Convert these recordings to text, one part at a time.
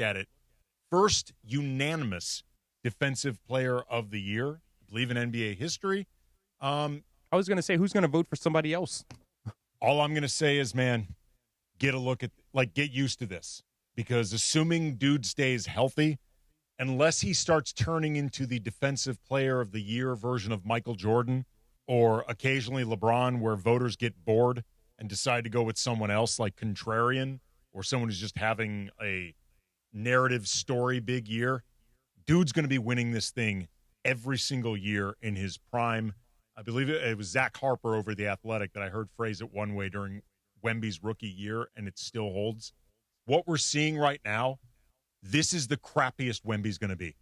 at it, first unanimous defensive player of the year, I believe in NBA history. I was going to say, who's going to vote for somebody else? All I'm going to say is, man, get used to this. Because assuming dude stays healthy, unless he starts turning into the defensive player of the year version of Michael Jordan, or occasionally LeBron, where voters get bored and decide to go with someone else like Contrarian, or someone who's just having a narrative story big year, dude's going to be winning this thing every single year in his prime. I believe it was Zach Harper over The Athletic that I heard phrase it one way during Wemby's rookie year, and it still holds. What we're seeing right now, this is the crappiest Wemby's going to be.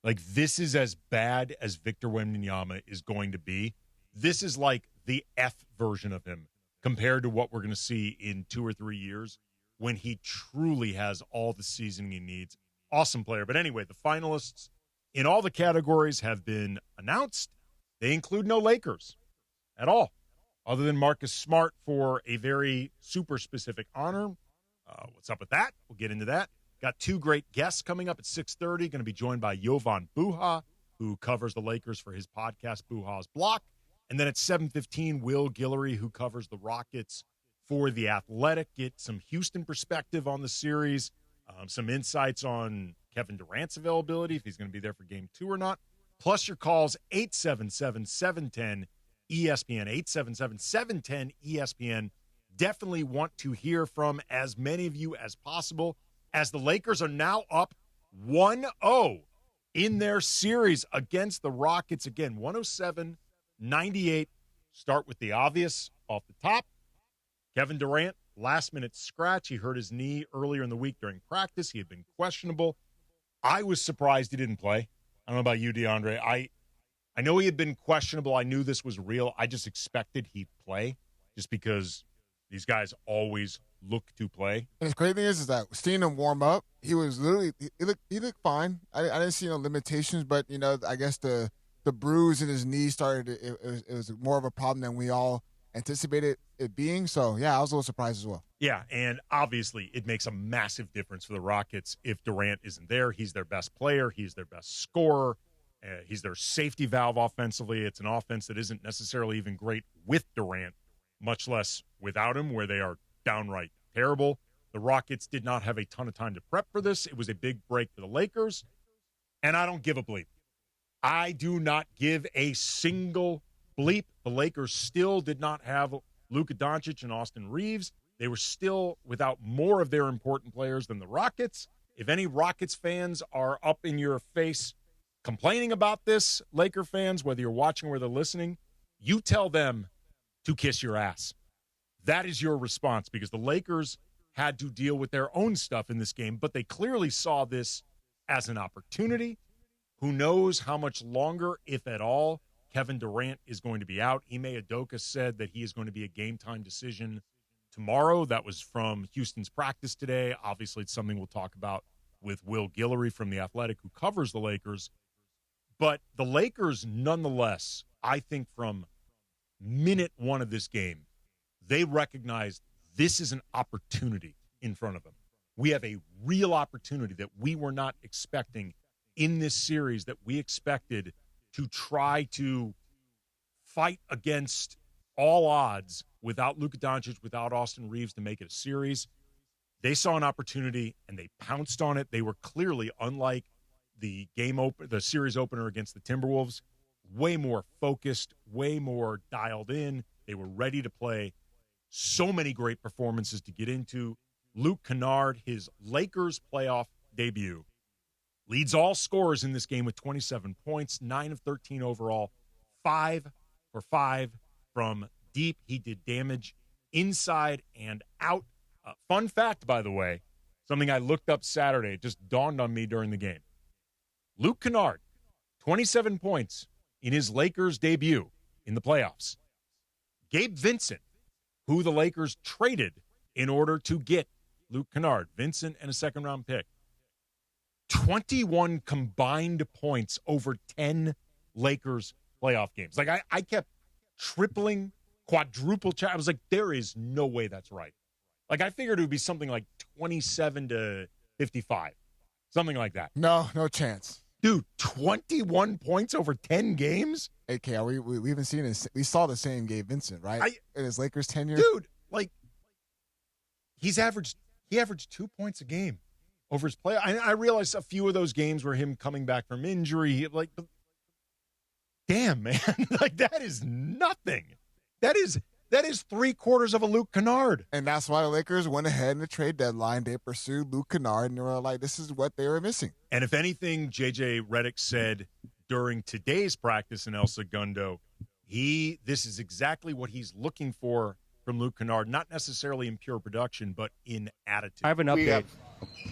Like, this is as bad as Victor Wembanyama is going to be. This is like the F version of him compared to what we're going to see in 2 or 3 years when he truly has all the seasoning he needs. Awesome player. But anyway, the finalists in all the categories have been announced. They include no Lakers at all, other than Marcus Smart for a very super specific honor. What's up with that? We'll get into that. Got 2 great guests coming up at 6:30. Going to be joined by Jovan Buha, who covers the Lakers for his podcast, Buha's Block. And then at 7:15, Will Gillery, who covers the Rockets for The Athletic. Get some Houston perspective on the series, some insights on Kevin Durant's availability, if he's going to be there for Game 2 or not. Plus your calls, 877-710-ESPN, 877-710-ESPN. Definitely want to hear from as many of you as possible, as the Lakers are now up 1-0 in their series against the Rockets. Again, 107-98. Start with the obvious off the top. Kevin Durant, last-minute scratch. He hurt his knee earlier in the week during practice. He had been questionable. I was surprised he didn't play. I don't know about you, DeAndre. I know he had been questionable. I knew this was real. I just expected he'd play just because these guys always look to play. And the crazy thing is that seeing him warm up, he was literally he looked fine. I didn't see no limitations, but I guess the bruise in his knee started. It was more of a problem than we all anticipated it being. So yeah, I was a little surprised as well. Yeah, and obviously it makes a massive difference for the Rockets if Durant isn't there. He's their best player. He's their best scorer. He's their safety valve offensively. It's an offense that isn't necessarily even great with Durant, much less without him, where they are downright terrible. The Rockets did not have a ton of time to prep for this. It was a big break for the Lakers, and I don't give a bleep. I do not give a single bleep. The Lakers still did not have Luka Doncic and Austin Reeves. They were still without more of their important players than the Rockets. If any Rockets fans are up in your face complaining about this, Laker fans, whether you're watching or they're listening, you tell them to kiss your ass. That is your response, because the Lakers had to deal with their own stuff in this game, but they clearly saw this as an opportunity. Who knows how much longer, if at all, Kevin Durant is going to be out. Ime Udoka said that he is going to be a game-time decision tomorrow. That was from Houston's practice today. Obviously, it's something we'll talk about with Will Gillery from The Athletic, who covers the Lakers. But the Lakers, nonetheless, I think from minute one of this game, they recognized this is an opportunity in front of them. We have a real opportunity that we were not expecting in this series, that we expected to try to fight against all odds without Luka Doncic, without Austin Reeves, to make it a series. They saw an opportunity and they pounced on it. They were clearly, unlike the series opener against the Timberwolves, way more focused, way more dialed in. They were ready to play. So many great performances to get into. Luke Canard, his Lakers playoff debut, leads all scorers in this game with 27 points, 9 of 13 overall, 5 for 5 from deep. He did damage inside and out. Fun fact, by the way, something I looked up Saturday, it just dawned on me during the game. Luke Canard, 27 points in his Lakers debut in the playoffs. Gabe Vincent, who the Lakers traded in order to get Luke Canard, Vincent and a second-round pick, 21 combined points over 10 Lakers playoff games. Like, I kept tripling, quadruple check. I was like, there is no way that's right. Like, I figured it would be something like 27 to 55. Something like that. No chance. Dude, 21 points over 10 games? Hey, KR, we haven't seen it. We saw the same Gabe Vincent, right? In his Lakers tenure. Dude, like, he averaged 2 points a game over his play. I realize a few of those games were him coming back from injury. Like, damn, man. Like, that is nothing. That is 3/4 of a Luke Canard. And that's why the Lakers went ahead in the trade deadline. They pursued Luke Canard, and they were like, this is what they were missing. And if anything, J.J. Redick said during today's practice in El Segundo, this is exactly what he's looking for from Luke Canard, not necessarily in pure production, but in attitude. I have an update. We have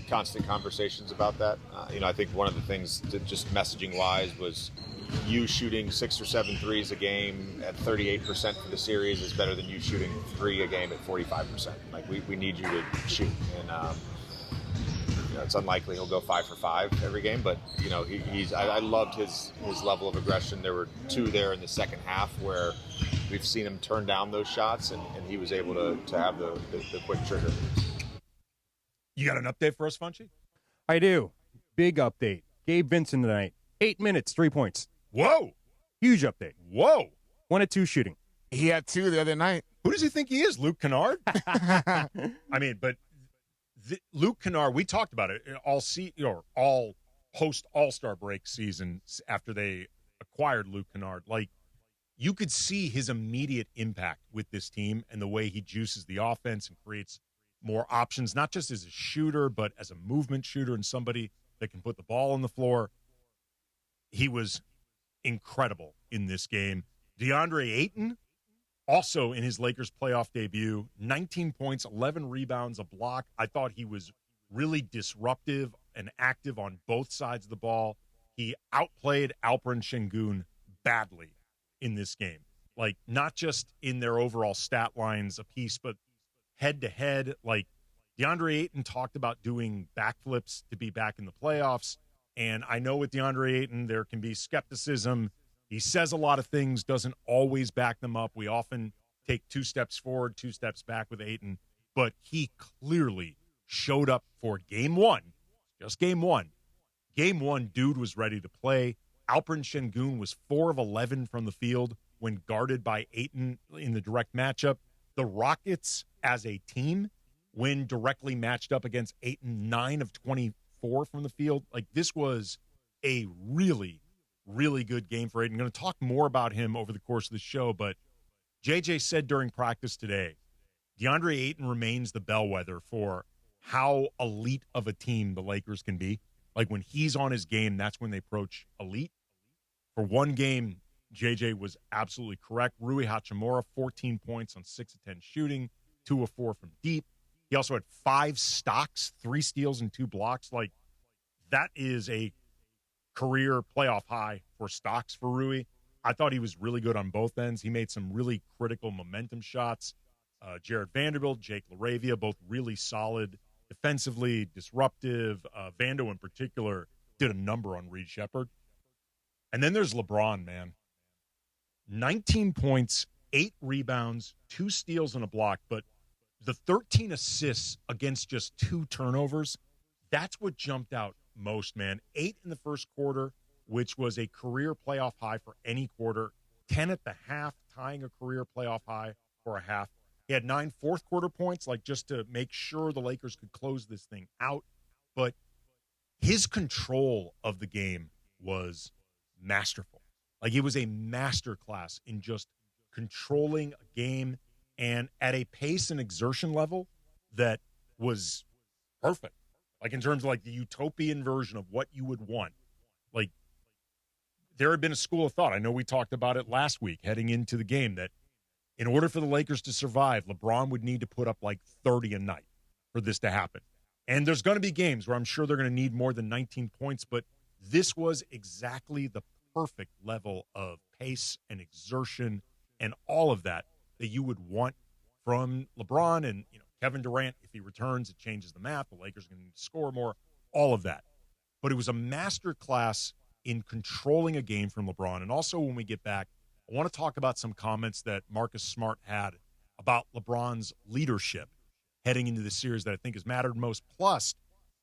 constant conversations about that. I think one of the things that just messaging-wise was you shooting 6 or 7 threes a game at 38% for the series is better than you shooting 3 a game at 45%. Like, we need you to shoot. And, it's unlikely he'll go 5 for 5 every game, but, I loved his level of aggression. There were 2 there in the second half where we've seen him turn down those shots, and he was able to have the quick trigger. You got an update for us, Funchy? I do. Big update. Gabe Vincent tonight. 8 minutes, 3 points. Whoa. Huge update. Whoa. 1 of 2 shooting. He had 2 the other night. Who does he think he is, Luke Canard? But Luke Canard, we talked about it all post All-Star break season after they acquired Luke Canard. Like, you could see his immediate impact with this team and the way he juices the offense and creates more options, not just as a shooter, but as a movement shooter and somebody that can put the ball on the floor. He was incredible in this game. DeAndre Ayton, also in his Lakers playoff debut, 19 points, 11 rebounds, a block. I thought he was really disruptive and active on both sides of the ball. He outplayed Alperen Şengün badly in this game. Like, not just in their overall stat lines apiece, but head-to-head. Like, DeAndre Ayton talked about doing backflips to be back in the playoffs. And I know with DeAndre Ayton, there can be skepticism. He says a lot of things, doesn't always back them up. We often take 2 steps forward, 2 steps back with Ayton. But he clearly showed up for game 1. Just game 1. Game 1, dude was ready to play. Alperen Şengün was 4 of 11 from the field when guarded by Ayton in the direct matchup. The Rockets, as a team, when directly matched up against Ayton, 9 of 24 from the field. Like, this was a really, really good game for Ayton. I'm going to talk more about him over the course of the show, but JJ said during practice today, DeAndre Ayton remains the bellwether for how elite of a team the Lakers can be. Like, when he's on his game, that's when they approach elite. For one game, JJ was absolutely correct. Rui Hachimura, 14 points on 6 of 10 shooting, 2 of 4 from deep. He also had 5 stocks, 3 steals, and 2 blocks. Like, that is a career playoff high for stocks for Rui. I thought he was really good on both ends. He made some really critical momentum shots. Jared Vanderbilt, Jake LaRavia, both really solid defensively, disruptive. Vando in particular did a number on Reed Shepherd. And then there's LeBron, man. 19 points, 8 rebounds, 2 steals, and a block. But the 13 assists against just 2 turnovers, that's what jumped out most, man. 8 in the first quarter, which was a career playoff high for any quarter. 10 at the half, tying a career playoff high for a half. He had 9 fourth-quarter points, like, just to make sure the Lakers could close this thing out. But his control of the game was masterful. Like, it was a masterclass in just controlling a game and at a pace and exertion level that was perfect. Like, in terms of, like, the utopian version of what you would want. Like, there had been a school of thought. I know we talked about it last week heading into the game that in order for the Lakers to survive, LeBron would need to put up like 30 a night for this to happen. And there's going to be games where I'm sure they're going to need more than 19 points, but this was exactly the perfect level of pace and exertion and all of that you would want from LeBron. And, Kevin Durant, if he returns, it changes the math. The Lakers are going to need to score more, all of that. But it was a masterclass in controlling a game from LeBron. And also, when we get back, I want to talk about some comments that Marcus Smart had about LeBron's leadership heading into the series that I think has mattered most. Plus,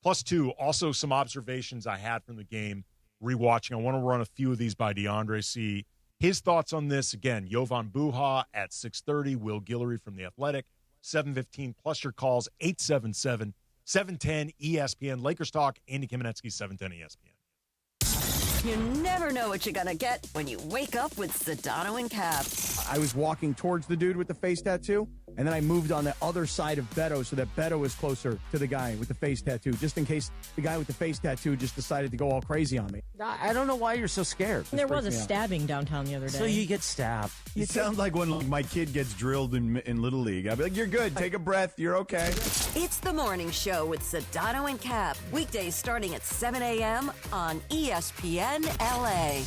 +2, also some observations I had from the game, rewatching. I want to run a few of these by DeAndre, see his thoughts on this. Again, Jovan Buha at 6:30, Will Gillery from The Athletic, 7:15, plus your calls, 877-710 ESPN. Lakers Talk, Andy Kamenetzky, 710 ESPN. You never know what you're going to get when you wake up with Sedano and Cap. I was walking towards the dude with the face tattoo, and then I moved on the other side of Beto so that Beto was closer to the guy with the face tattoo, just in case the guy with the face tattoo just decided to go all crazy on me. I don't know why you're so scared. There was a stabbing downtown the other day. So you get stabbed. You sound like when my kid gets drilled in Little League. I'd be like, you're good. Take a breath. You're okay. It's the morning show with Sedano and Cap. Weekdays starting at 7 a.m. on ESPN LA.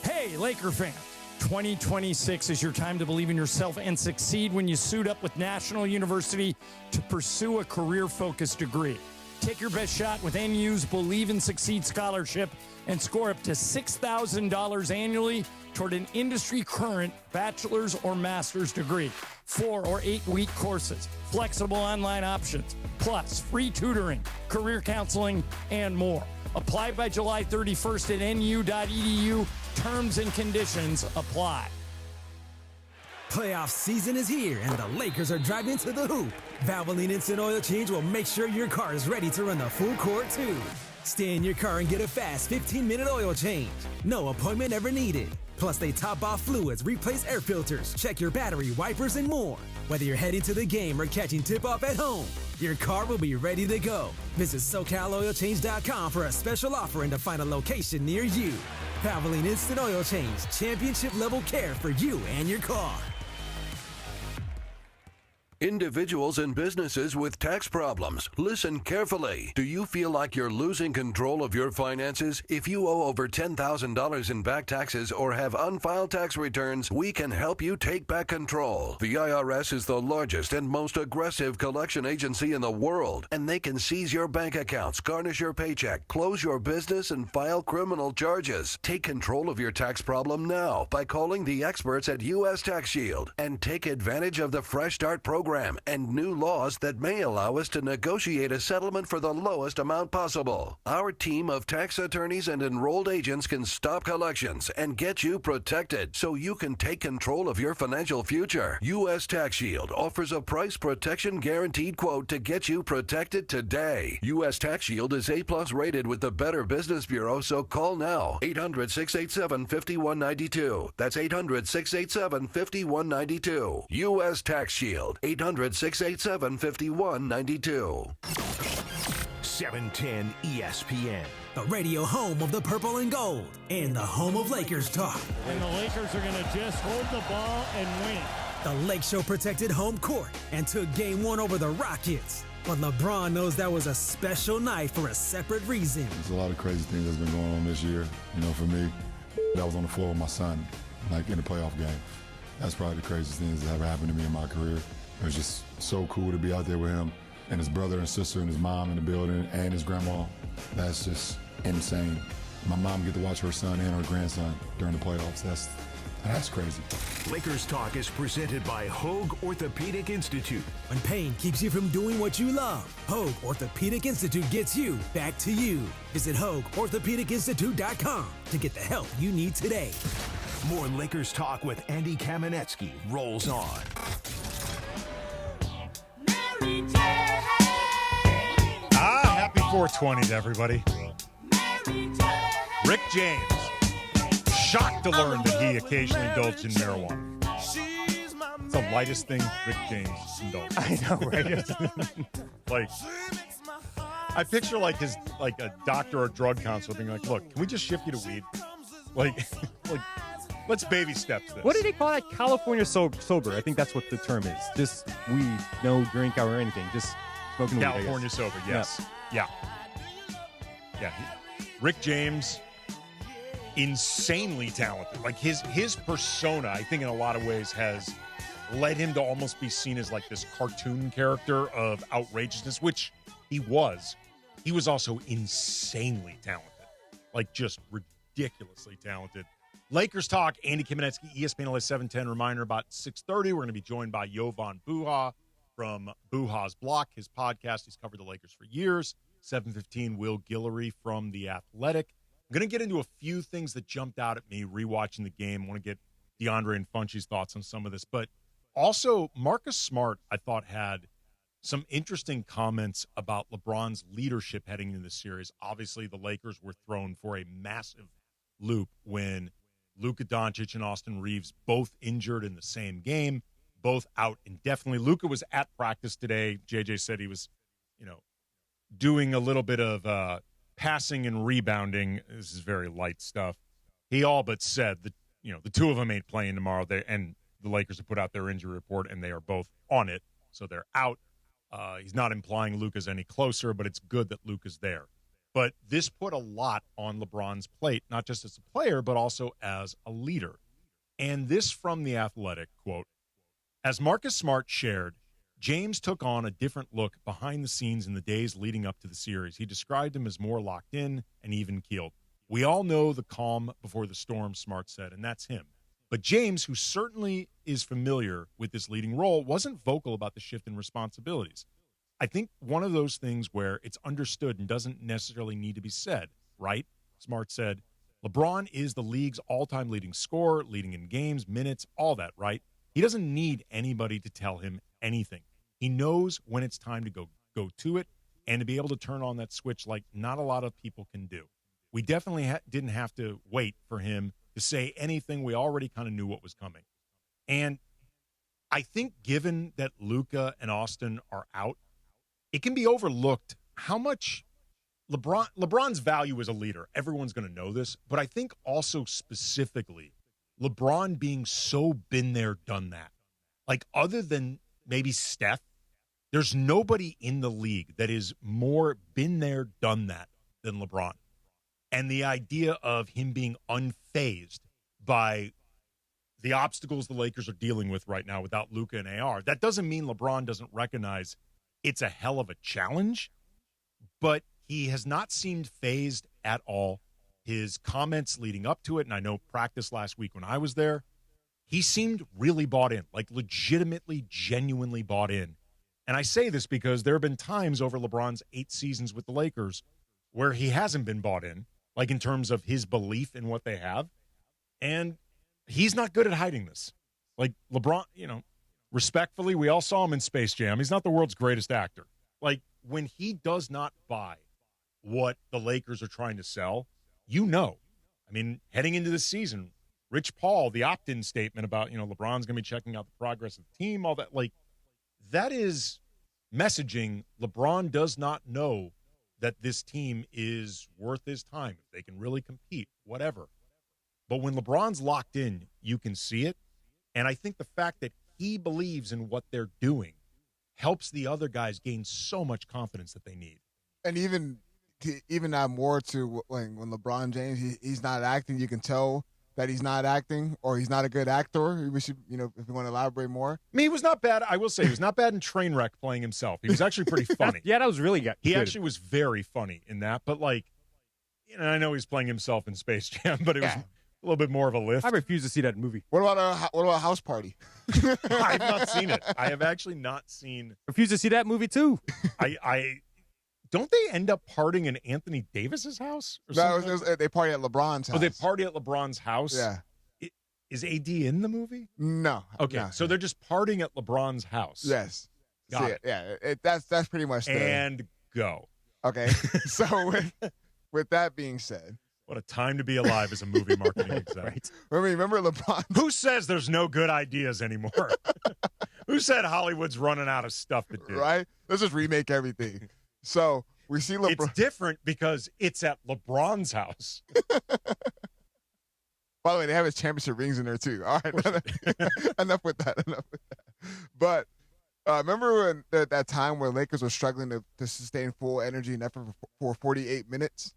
Hey, Laker fans. 2026 is your time to believe in yourself and succeed when you suit up with National University to pursue a career-focused degree. Take your best shot with NU's Believe and Succeed Scholarship and score up to $6,000 annually toward an industry-current bachelor's or master's degree. 4 or 8 week courses, flexible online options, plus free tutoring, career counseling, and more. Apply by July 31st at nu.edu. Terms and conditions apply. Playoff season is here, and the Lakers are driving to the hoop. Valvoline Instant Oil Change will make sure your car is ready to run the full court, too. Stay in your car and get a fast 15-minute oil change. No appointment ever needed. Plus, they top off fluids, replace air filters, check your battery, wipers, and more. Whether you're heading to the game or catching tip-off at home, your car will be ready to go. Visit SoCalOilChange.com for a special offer and to find a location near you. Valvoline Instant Oil Change, championship-level care for you and your car. Individuals and businesses with tax problems, listen carefully. Do you feel like you're losing control of your finances? If you owe over $10,000 in back taxes or have unfiled tax returns, we can help you take back control. The IRS is the largest and most aggressive collection agency in the world, and they can seize your bank accounts, garnish your paycheck, close your business, and file criminal charges. Take control of your tax problem now by calling the experts at U.S. Tax Shield and take advantage of the Fresh Start program and new laws that may allow us to negotiate a settlement for the lowest amount possible. Our team of tax attorneys and enrolled agents can stop collections and get you protected so you can take control of your financial future. U.S. Tax Shield offers a price protection guaranteed quote to get you protected today. U.S. Tax Shield is A+ rated with the Better Business Bureau, so call now. 800-687-5192. That's 800-687-5192. U.S. Tax Shield. 800-687-5192. 710 ESPN. The radio home of the purple and gold and the home of Lakers talk. And the Lakers are going to just hold the ball and win. The Lake Show protected home court and took game 1 over the Rockets. But LeBron knows that was a special night for a separate reason. There's a lot of crazy things that's been going on this year. You know, for me, that was on the floor with my son, like in a playoff game. That's probably the craziest things that ever happened to me in my career. It was just so cool to be out there with him and his brother and sister and his mom in the building and his grandma. That's just insane. My mom get to watch her son and her grandson during the playoffs. That's crazy. Lakers Talk is presented by Hoag Orthopedic Institute. When pain keeps you from doing what you love, Hoag Orthopedic Institute gets you back to you. Visit HoagOrthopedicInstitute.com to get the help you need today. More Lakers Talk with Andy Kamenetzky rolls on. Happy 420 to everybody. Rick James, shocked to learn that he occasionally indulged in marijuana. It's the lightest thing Rick James indulged in. I know, right? Like, I picture like a doctor or drug counselor being like, look, can we just shift you to weed? Like let's baby steps this. What do they call that? California sober. I think that's what the term is. Just weed, no drink or anything. Just smoking weed. California sober, yes. Yeah. Rick James, insanely talented. Like his persona, I think in a lot of ways has led him to almost be seen as like this cartoon character of outrageousness, which he was. He was also insanely talented. Like just ridiculously talented. Lakers Talk, Andy Kamenetzky, ESPN LA 710. Reminder about 6:30. We're going to be joined by Yovan Buha from Buha's Block, his podcast. He's covered the Lakers for years. 7:15, Will Gillery from The Athletic. I'm going to get into a few things that jumped out at me rewatching the game. I want to get DeAndre and Funch's thoughts on some of this. But also, Marcus Smart, I thought, had some interesting comments about LeBron's leadership heading into the series. Obviously, the Lakers were thrown for a massive loop when Luka Doncic and Austin Reeves both injured in the same game, both out indefinitely. Luka was at practice today. JJ said he was, doing a little bit of passing and rebounding. This is very light stuff. He all but said that, the two of them ain't playing tomorrow. And the Lakers have put out their injury report, and they are both on it, so they're out. He's not implying Luka's any closer, but it's good that Luka's there. But this put a lot on LeBron's plate, not just as a player, but also as a leader. And this from The Athletic, quote, as Marcus Smart shared, James took on a different look behind the scenes in the days leading up to the series. He described him as more locked in and even-keeled. We all know the calm before the storm, Smart said, and that's him. But James, who certainly is familiar with this leading role, wasn't vocal about the shift in responsibilities. I think one of those things where it's understood and doesn't necessarily need to be said, right? Smart said, LeBron is the league's all-time leading scorer, leading in games, minutes, all that, right? He doesn't need anybody to tell him anything. He knows when it's time to go to it and to be able to turn on that switch like not a lot of people can do. We definitely didn't have to wait for him to say anything. We already kind of knew what was coming. And I think given that Luka and Austin are out, it can be overlooked how much LeBron's value as a leader. Everyone's going to know this, but I think also specifically LeBron being so been there, done that. Like other than maybe Steph, there's nobody in the league that is more been there, done that than LeBron. And the idea of him being unfazed by the obstacles the Lakers are dealing with right now without Luka and AR, that doesn't mean LeBron doesn't recognize it's a hell of a challenge, but he has not seemed fazed at all. His comments leading up to it, and I know practice last week when I was there, he seemed really bought in, like legitimately, genuinely bought in. And I say this because there have been times over LeBron's 8 seasons with the Lakers where he hasn't been bought in, like in terms of his belief in what they have. And he's not good at hiding this. Like LeBron, respectfully, we all saw him in Space Jam. He's not the world's greatest actor. Like when he does not buy what the Lakers are trying to sell, I mean, heading into this season, Rich Paul, the opt-in statement about, LeBron's going to be checking out the progress of the team, all that, like, that is messaging. LeBron does not know that this team is worth his time, if they can really compete, whatever. But when LeBron's locked in, you can see it. And I think the fact that he believes in what they're doing helps the other guys gain so much confidence that they need. And even add more to when LeBron James, he's not acting, you can tell that he's not acting or he's not a good actor. We should, if you want to elaborate more. I mean, he was not bad. I will say he was not bad in Trainwreck playing himself. He was actually pretty funny. Yeah, that was really good. He actually was very funny in that. But, I know he's playing himself in Space Jam, but it was a little bit more of a lift. I refuse to see that movie. What about House Party? I have not seen it. I have actually not seen. Refuse to see that movie, too. I don't they end up partying in Anthony Davis's house? Or no, they party at LeBron's house. Oh, they party at LeBron's house? Yeah. Is AD in the movie? No. Okay, no. So they're just partying at LeBron's house. Yes. Got it. Yeah, that's pretty much And go. Okay, so with that being said. What a time to be alive as a movie marketing exec. Right. Remember LeBron? Who says there's no good ideas anymore? Who said Hollywood's running out of stuff to do? Right? Let's just remake everything. So we see LeBron. It's different because it's at LeBron's house. By the way, they have his championship rings in there too. All right, enough with that. But remember when that time where Lakers were struggling to sustain full energy and effort for 48 minutes,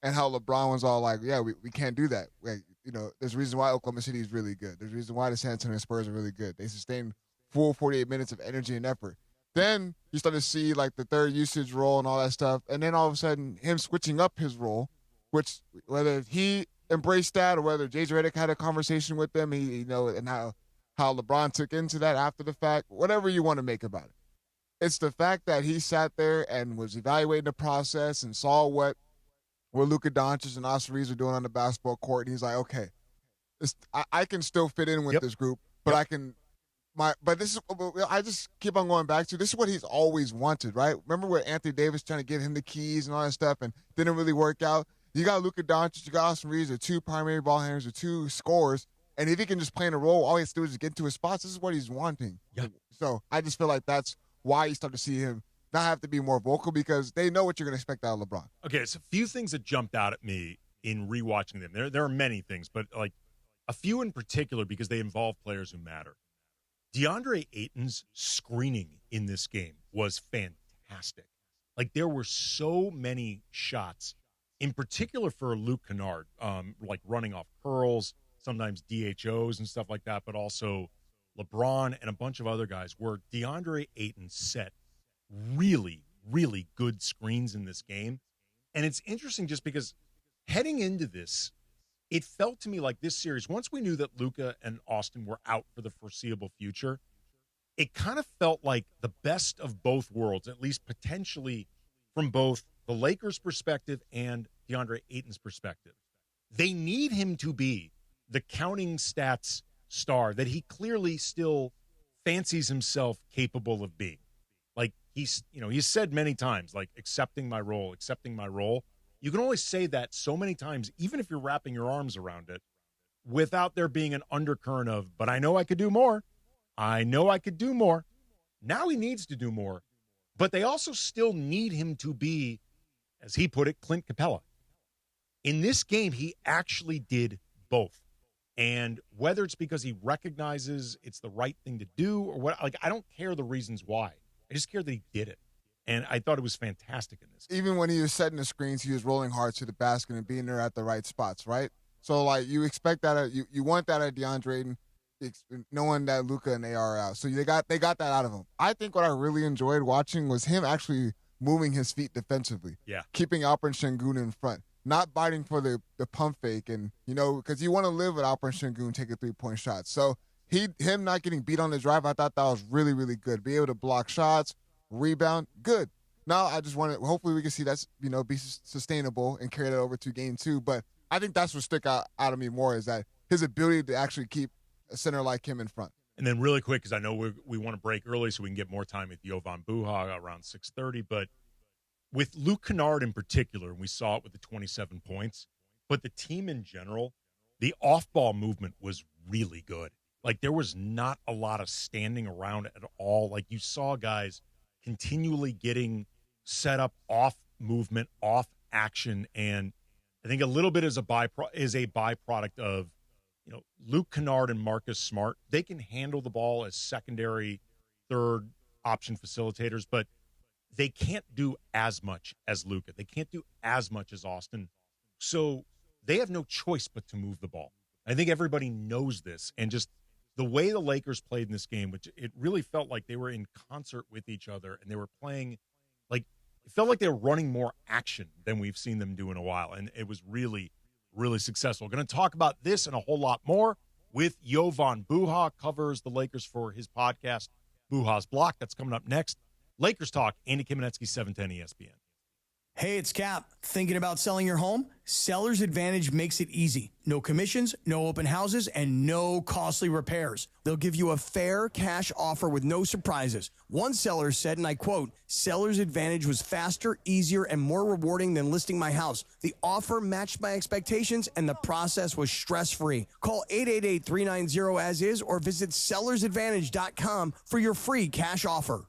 and how LeBron was all like, "Yeah, we can't do that." Like, there's a reason why Oklahoma City is really good. There's a reason why the San Antonio Spurs are really good. They sustain full 48 minutes of energy and effort. Then you start to see like the third usage role and all that stuff. And then all of a sudden him switching up his role, which whether he embraced that or whether J.J. Redick had a conversation with them, and how LeBron took into that after the fact, whatever you want to make about it. It's the fact that he sat there and was evaluating the process and saw what Luka Doncic and Austin Reeves are doing on the basketball court, and he's like, okay, I can still fit in with this group, but but this is, I just keep on going back to, this is what he's always wanted, right? Remember when Anthony Davis trying to give him the keys and all that stuff and didn't really work out? You got Luka Doncic, you got Austin Reeves, the two primary ball handlers, the two scorers, and if he can just play in a role, all he has to do is get into his spots. This is what he's wanting. Yeah. So I just feel like that's why you start to see him not have to be more vocal, because they know what you're going to expect out of LeBron. Okay, so a few things that jumped out at me in rewatching them. There are many things, but like a few in particular because they involve players who matter. DeAndre Ayton's screening in this game was fantastic. Like, there were so many shots, in particular for Luke Canard, like running off curls, sometimes DHOs and stuff like that, but also LeBron and a bunch of other guys, where DeAndre Ayton set really, really good screens in this game. And it's interesting just because heading into this, it felt to me like this series, once we knew that Luka and Austin were out for the foreseeable future, it kind of felt like the best of both worlds, at least potentially from both the Lakers' perspective and DeAndre Ayton's perspective. They need him to be the counting stats star that he clearly still fancies himself capable of being. Like, he's said many times, like, accepting my role. You can only say that so many times, even if you're wrapping your arms around it, without there being an undercurrent of, but I know I could do more. Now he needs to do more. But they also still need him to be, as he put it, Clint Capella. In this game, he actually did both. And whether it's because he recognizes it's the right thing to do or what, like, I don't care the reasons why. I just care that he did it. And I thought it was fantastic in this game. Even when he was setting the screens, he was rolling hard to the basket and being there at the right spots, right? So, like, you expect that, you want that at DeAndre Ayton, knowing that Luka and AR are out. So they got that out of him. I think what I really enjoyed watching was him actually moving his feet defensively. Yeah. Keeping Alperen Şengün in front. Not biting for the pump fake, and, because you want to live with Alperen Şengün taking 3-point shots. So him not getting beat on the drive, I thought that was really, really good. Be able to block shots, rebound, good. Now I just want to, hopefully we can see that's, be sustainable and carry that over to game 2. But I think that's what stuck out of me more, is that his ability to actually keep a center like him in front. And then really quick, because I know we want to break early so we can get more time with Yovan Buha around 6:30, but with Luke Canard in particular, and we saw it with the 27 points, but the team in general, the off-ball movement was really good. Like, there was not a lot of standing around at all. Like, you saw guys continually getting set up off movement, off action, and I think a little bit is a byproduct of, Luke Canard and Marcus Smart. They can handle the ball as secondary, third option facilitators, but they can't do as much as Luka. They can't do as much as Austin. So they have no choice but to move the ball. I think everybody knows this, and just the way the Lakers played in this game, which it really felt like they were in concert with each other, and they were playing, like, it felt like they were running more action than we've seen them do in a while, and it was really, really successful. We're going to talk about this and a whole lot more with Yovan Buha, covers the Lakers for his podcast, Buha's Block. That's coming up next. Lakers Talk, Andy Kamenetzky, 710 ESPN. Hey, it's Cap. Thinking about selling your home? Seller's Advantage makes it easy. No commissions, no open houses, and no costly repairs. They'll give you a fair cash offer with no surprises. One seller said, and I quote, "Seller's Advantage was faster, easier, and more rewarding than listing my house. The offer matched my expectations, and the process was stress-free." Call 888-390-AS-IS or visit sellersadvantage.com for your free cash offer.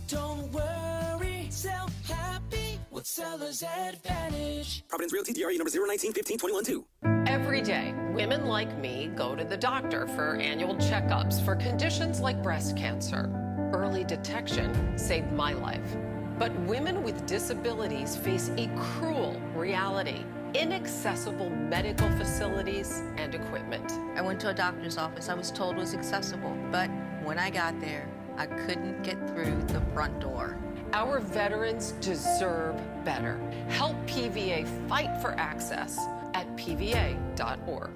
Don't worry, sell happy with Seller's Advantage. Providence Realty, DRE number 019-15-21-2. Every day, women like me go to the doctor for annual checkups for conditions like breast cancer. Early detection saved my life. But women with disabilities face a cruel reality: inaccessible medical facilities and equipment. I went to a doctor's office. I was told it was accessible, but when I got there, I couldn't get through the front door. Our veterans deserve better. Help PVA fight for access at pva.org.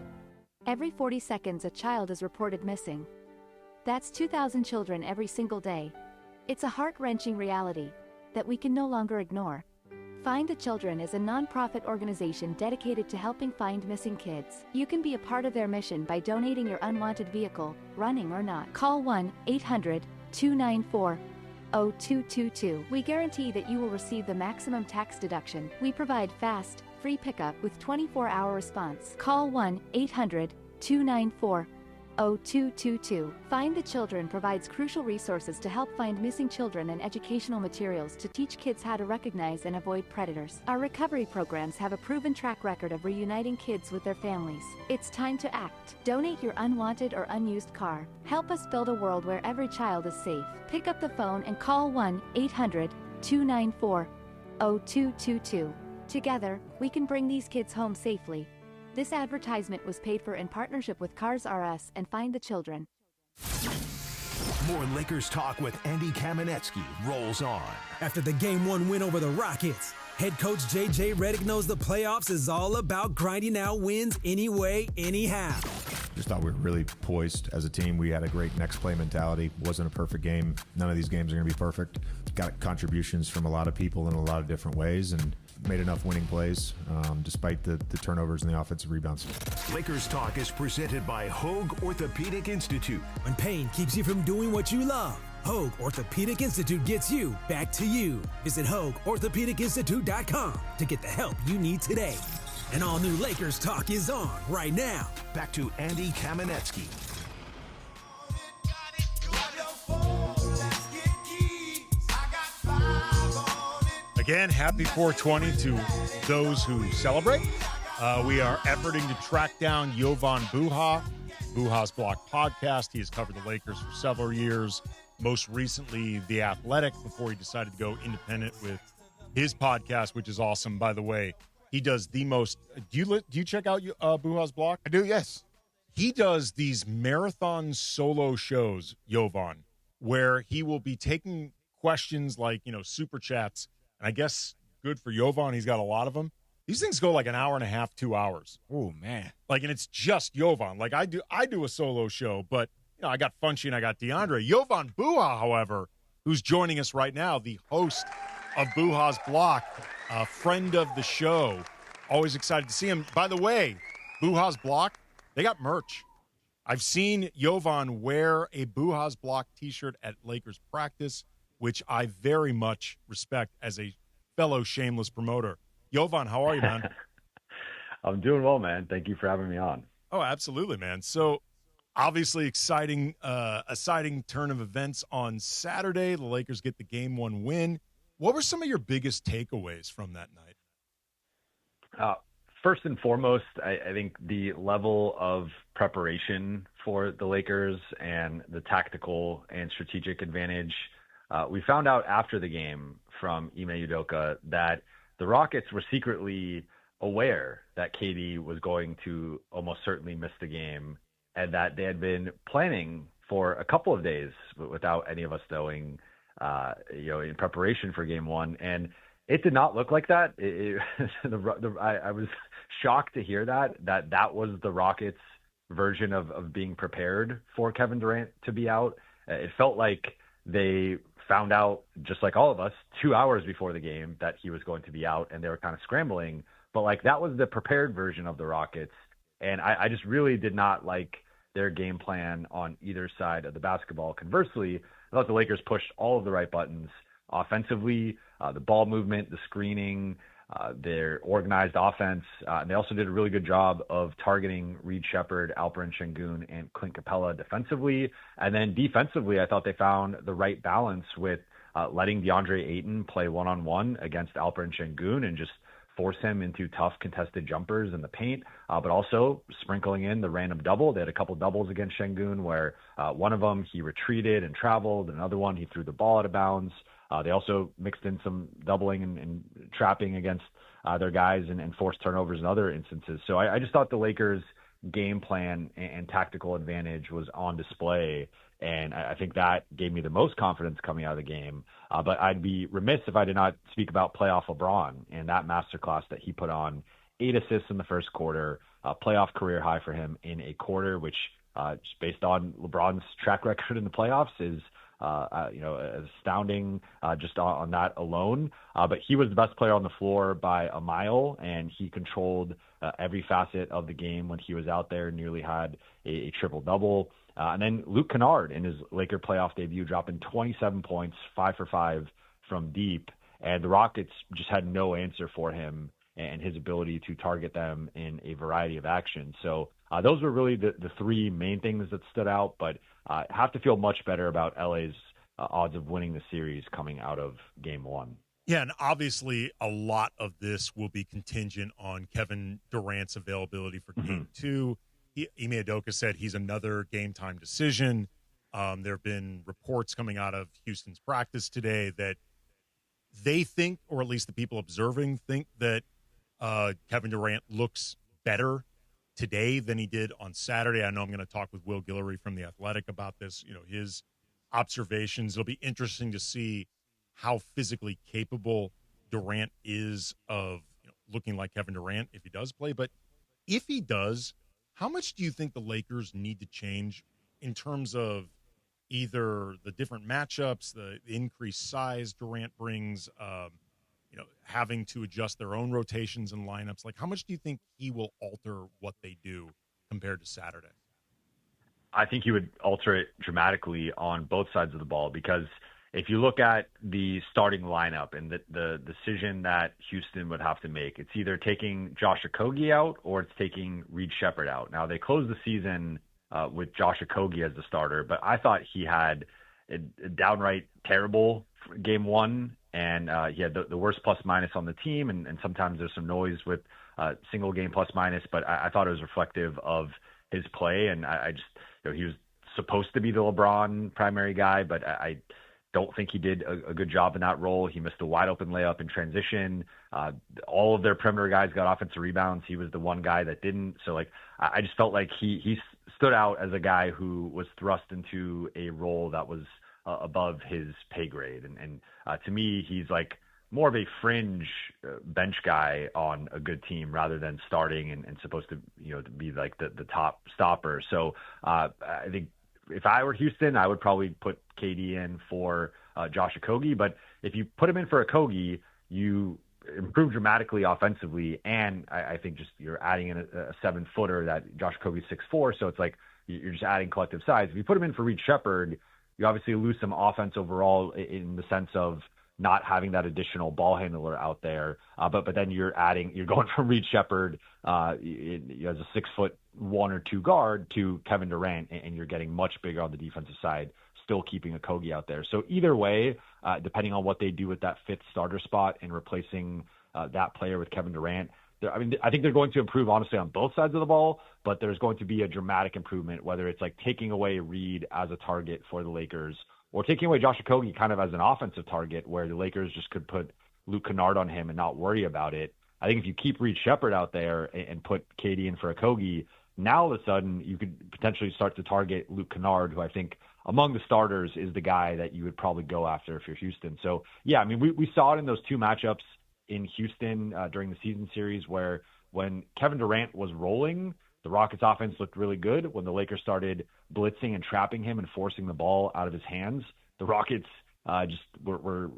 Every 40 seconds, a child is reported missing. That's 2,000 children every single day. It's a heart-wrenching reality that we can no longer ignore. Find the Children is a non-profit organization dedicated to helping find missing kids. You can be a part of their mission by donating your unwanted vehicle, running or not. Call 1-800-294-0222. We guarantee that you will receive the maximum tax deduction. We provide fast, free pickup with 24-hour response. Call 1-800-294-0222. Find the Children provides crucial resources to help find missing children and educational materials to teach kids how to recognize and avoid predators. Our recovery programs have a proven track record of reuniting kids with their families. It's time to act. Donate your unwanted or unused car. Help us build a world where every child is safe. Pick up the phone and call 1-800-294-0222. Together, we can bring these kids home safely. This advertisement was paid for in partnership with Cars R Us and Find the Children. More Lakers talk with Andy Kamenetzky rolls on. After the Game 1 win over the Rockets, head coach J.J. Redick knows the playoffs is all about grinding out wins anyway, anyhow. Just thought we were really poised as a team. We had a great next play mentality. Wasn't a perfect game. None of these games are going to be perfect. Got contributions from a lot of people in a lot of different ways and made enough winning plays despite the turnovers and the offensive rebounds. Lakers Talk is presented by Hoag Orthopedic Institute. When pain keeps you from doing what you love, Hoag Orthopedic Institute gets you back to you. Visit HoagOrthopedicInstitute.com to get the help you need today. And all new Lakers Talk is on right now. Back to Andy Kamenetzky. Again, happy 420 to those who celebrate. We are efforting to track down Jovan Buha, Buha's Block podcast. He has covered the Lakers for several years, most recently The Athletic, before he decided to go independent with his podcast, which is awesome, by the way. He does the most. Do you check out Buha's Block? I do, yes. He does these marathon solo shows, Yovan, where he will be taking questions like, super chats. And I guess good for Yovan. He's got a lot of them. These things go like an hour and a half, 2 hours. Oh, man. And it's just Yovan. Like I do a solo show, but I got Funchy and I got DeAndre. Jovan Buha, however, who's joining us right now, the host of Buha's Block, a friend of the show. Always excited to see him. By the way, Buha's Block, they got merch. I've seen Yovan wear a Buha's Block t-shirt at Lakers practice, which I very much respect as a fellow shameless promoter. Yovan, how are you, man? I'm doing well, man. Thank you for having me on. Oh, absolutely, man. So obviously exciting turn of events on Saturday. The Lakers get the Game 1 win. What were some of your biggest takeaways from that night? First and foremost, I think the level of preparation for the Lakers and the tactical and strategic advantage. We found out after the game from Ime Udoka that the Rockets were secretly aware that KD was going to almost certainly miss the game and that they had been planning for a couple of days without any of us knowing, in preparation for Game 1. And it did not look like that. I was shocked to hear that was the Rockets' version of being prepared for Kevin Durant to be out. It felt like they found out, just like all of us, 2 hours before the game that he was going to be out, and they were kind of scrambling. But that was the prepared version of the Rockets. And I just really did not like their game plan on either side of the basketball. Conversely, I thought the Lakers pushed all of the right buttons offensively, the ball movement, the screening, their organized offense. And they also did a really good job of targeting Reed Shepherd, Alperen Şengün, and Clint Capella defensively. And then defensively, I thought they found the right balance with letting DeAndre Ayton play one-on-one against Alperen Şengün and just force him into tough contested jumpers in the paint, but also sprinkling in the random double. They had a couple doubles against Şengün where one of them he retreated and traveled, another one he threw the ball out of bounds. They also mixed in some doubling and trapping against their guys and forced turnovers in other instances. So I just thought the Lakers' game plan and tactical advantage was on display, and I think that gave me the most confidence coming out of the game. But I'd be remiss if I did not speak about playoff LeBron and that masterclass that he put on. 8 assists in the first quarter, playoff career high for him in a quarter, which just based on LeBron's track record in the playoffs is astounding just on that alone. But he was the best player on the floor by a mile, and he controlled every facet of the game when he was out there, nearly had a triple-double. And then Luke Canard in his Laker playoff debut, dropping 27 points, 5 for 5 from deep. And the Rockets just had no answer for him and his ability to target them in a variety of actions. So those were really the three main things that stood out, but have to feel much better about LA's odds of winning the series coming out of game one. Yeah, and obviously a lot of this will be contingent on Kevin Durant's availability for game two. Ime Udoka said he's another game-time decision. There have been reports coming out of Houston's practice today that they think, or at least the people observing think, that Kevin Durant looks better today than he did on Saturday. I know I'm going to talk with Will Gillery from The Athletic about this, his observations. It'll be interesting to see how physically capable Durant is of looking like Kevin Durant if he does play. But if he does, how much do you think the Lakers need to change in terms of either the different matchups, the increased size Durant brings, having to adjust their own rotations and lineups? Like, how much do you think he will alter what they do compared to Saturday? I think he would alter it dramatically on both sides of the ball, because if you look at the starting lineup and the decision that Houston would have to make, it's either taking Josh Okogie out or it's taking Reed Sheppard out. Now, they closed the season with Josh Okogie as the starter, but I thought he had a downright terrible game one, and he had the worst plus-minus on the team, and sometimes there's some noise with single game plus-minus, but I thought it was reflective of his play, and I just, he was supposed to be the LeBron primary guy, but I don't think he did a good job in that role. He missed a wide open layup in transition. All of their perimeter guys got offensive rebounds. He was the one guy that didn't. So I just felt like he stood out as a guy who was thrust into a role that was above his pay grade. And to me, he's like more of a fringe bench guy on a good team rather than starting and supposed to, to be like the top stopper. So I think if I were Houston, I would probably put KD in for Josh Okogie. But if you put him in for Okogie, you improve dramatically offensively, and I think just you're adding in a 7-footer that Josh Okogie's 6'4", so it's like you're just adding collective size. If you put him in for Reed Sheppard, you obviously lose some offense overall in the sense of not having that additional ball handler out there. But then you're going from Reed Sheppard as a 6'1" or 2 guard to Kevin Durant, and you're getting much bigger on the defensive side, still keeping Okogie out there. So either way, depending on what they do with that fifth starter spot and replacing that player with Kevin Durant, I think they're going to improve, honestly, on both sides of the ball, but there's going to be a dramatic improvement, whether it's like taking away Reed as a target for the Lakers or taking away Josh Okogie kind of as an offensive target where the Lakers just could put Luke Canard on him and not worry about it. I think if you keep Reed Sheppard out there and put KD in for Okogie, now all of a sudden you could potentially start to target Luke Canard, who I think among the starters is the guy that you would probably go after if you're Houston. So, yeah, I mean, we saw it in those two matchups in Houston during the season series where when Kevin Durant was rolling, the Rockets offense looked really good. When the Lakers started blitzing and trapping him and forcing the ball out of his hands, the Rockets just were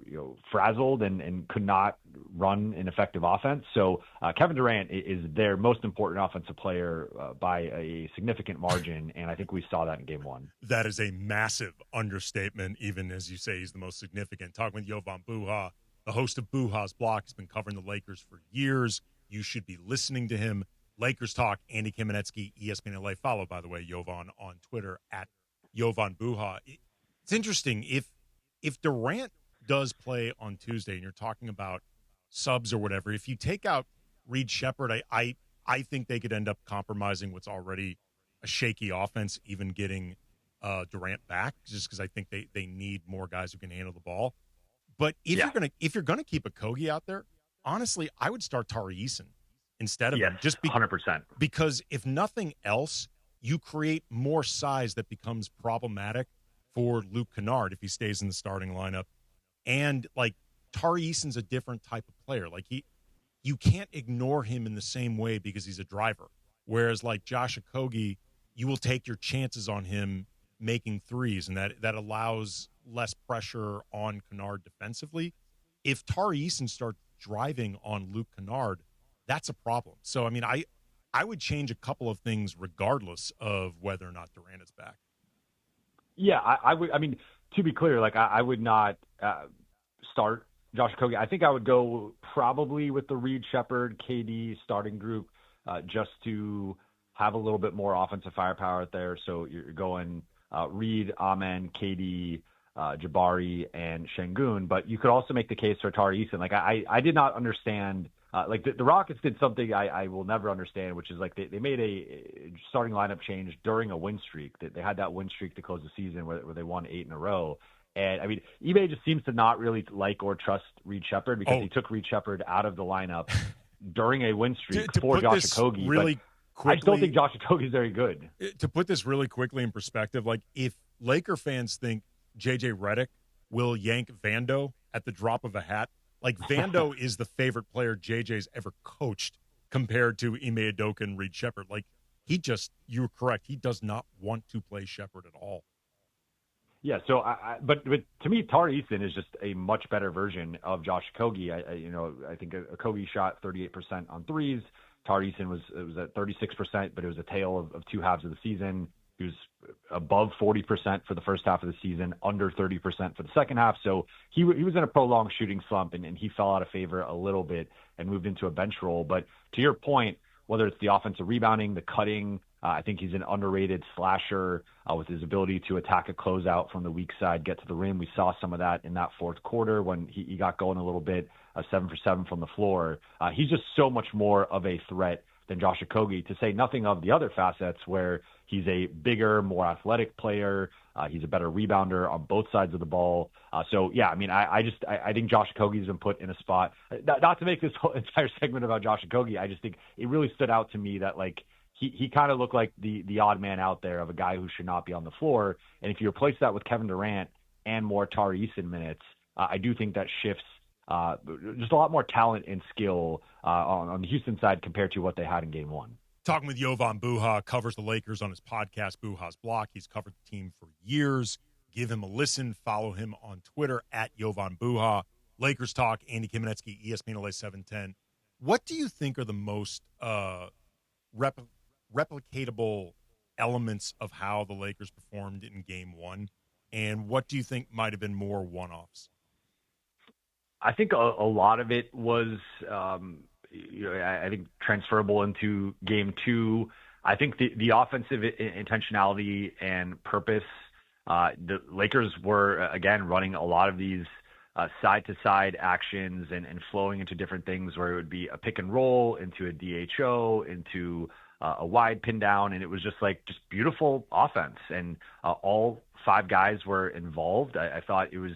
frazzled and could not run an effective offense. So Kevin Durant is their most important offensive player by a significant margin, and I think we saw that in game one. That is a massive understatement, even as you say he's the most significant. Talking with Jovan Buha, the host of Buha's Block, has been covering the Lakers for years. You should be listening to him. Lakers Talk, Andy Kamenetzky, ESPN LA. Follow, by the way, Jovan on Twitter at Jovan Buha. It's interesting. If Durant does play on Tuesday and you're talking about subs or whatever, if you take out Reed Sheppard, I think they could end up compromising what's already a shaky offense, even getting Durant back, just because I think they need more guys who can handle the ball. But if you're gonna keep Okogie out there, honestly, I would start Tari Eason instead of him. Just 100%. Because if nothing else, you create more size that becomes problematic for Luke Canard if he stays in the starting lineup. And like Tari Eason's a different type of player. Like you can't ignore him in the same way because he's a driver. Whereas like Josh Okogie, you will take your chances on him making threes, and that allows less pressure on Canard defensively. If Tari Eason starts driving on Luke Canard, that's a problem. So, I mean, I would change a couple of things regardless of whether or not Durant is back. Yeah, I would. I mean, to be clear, like I would not start Josh Okogie. I think I would go probably with the Reed Shepherd, KD starting group just to have a little bit more offensive firepower out there. So you're going Reed, Amen, KD, Jabari, and Şengün. But you could also make the case for Tari Eason. Like I did not understand. Like the Rockets did something I will never understand, which is like they made a starting lineup change during a win streak. They had that win streak to close the season where they won 8 in a row. And I mean, Ime just seems to not really like or trust Reed Shepherd because he took Reed Shepherd out of the lineup during a win streak for Josh Okogie. Really quickly, I just don't think Josh Okogie is very good. To put this really quickly in perspective, like if Laker fans think JJ Redick will yank Vando at the drop of a hat, like Vando is the favorite player JJ's ever coached compared to Ime Udoka and Reed Shepherd. Like you were correct. He does not want to play Shepherd at all. Yeah, so but to me, Tari Eason is just a much better version of Josh Okogie. I think Okogie shot 38% on threes. Tari Eason was at 36%, but it was a tale of two halves of the season. He was above 40% for the first half of the season, under 30% for the second half. So he was in a prolonged shooting slump, and he fell out of favor a little bit and moved into a bench role. But to your point, whether it's the offensive rebounding, the cutting, I think he's an underrated slasher with his ability to attack a closeout from the weak side, get to the rim. We saw some of that in that fourth quarter when he got going a little bit, 7 for 7 from the floor. He's just so much more of a threat than Josh Okogie, to say nothing of the other facets where he's a bigger, more athletic player. He's a better rebounder on both sides of the ball. So, yeah, I mean, I think Josh Okogie's been put in a spot. Not to make this whole entire segment about Josh Okogie, I just think it really stood out to me that, like, he kind of looked like the odd man out there of a guy who should not be on the floor. And if you replace that with Kevin Durant and more Tari Eason minutes, I do think that shifts just a lot more talent and skill on the Houston side compared to what they had in Game 1. Talking with Yovan Buha, covers the Lakers on his podcast, Buha's Block. He's covered the team for years. Give him a listen. Follow him on Twitter at Yovan Buha. Lakers Talk, Andy Kamenetzky, ESPN LA 710. What do you think are the most replicatable elements of how the Lakers performed in Game 1? And what do you think might have been more one-offs? I think a lot of it was, I think, transferable into Game 2. I think the offensive intentionality and purpose, the Lakers were, again, running a lot of these side-to-side actions and flowing into different things where it would be a pick and roll into a DHO, into a wide pin down, and it was just beautiful offense. And all 5 guys were involved. I thought it was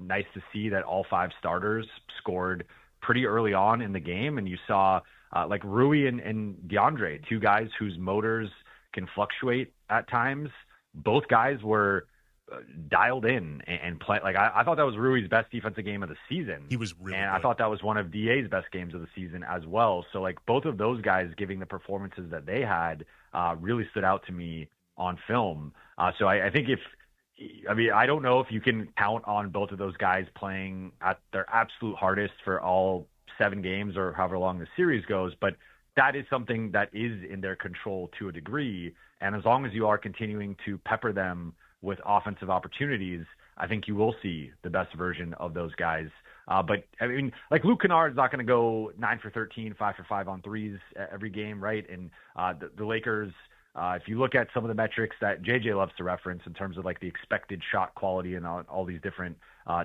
nice to see that all 5 starters scored pretty early on in the game, and you saw like Rui and DeAndre, 2 guys whose motors can fluctuate at times. Both guys were dialed in and play. Like I thought that was Rui's best defensive game of the season. He was really and good. I thought that was one of DA's best games of the season as well. So like both of those guys giving the performances that they had really stood out to me on film. So I think I don't know if you can count on both of those guys playing at their absolute hardest for all 7 games or however long the series goes, but that is something that is in their control to a degree. And as long as you are continuing to pepper them with offensive opportunities, I think you will see the best version of those guys. But I mean, like Luke Canard is not going to go 9 for 13, 5 for 5 on threes every game, right? And the Lakers, if you look at some of the metrics that JJ loves to reference in terms of like the expected shot quality and all these different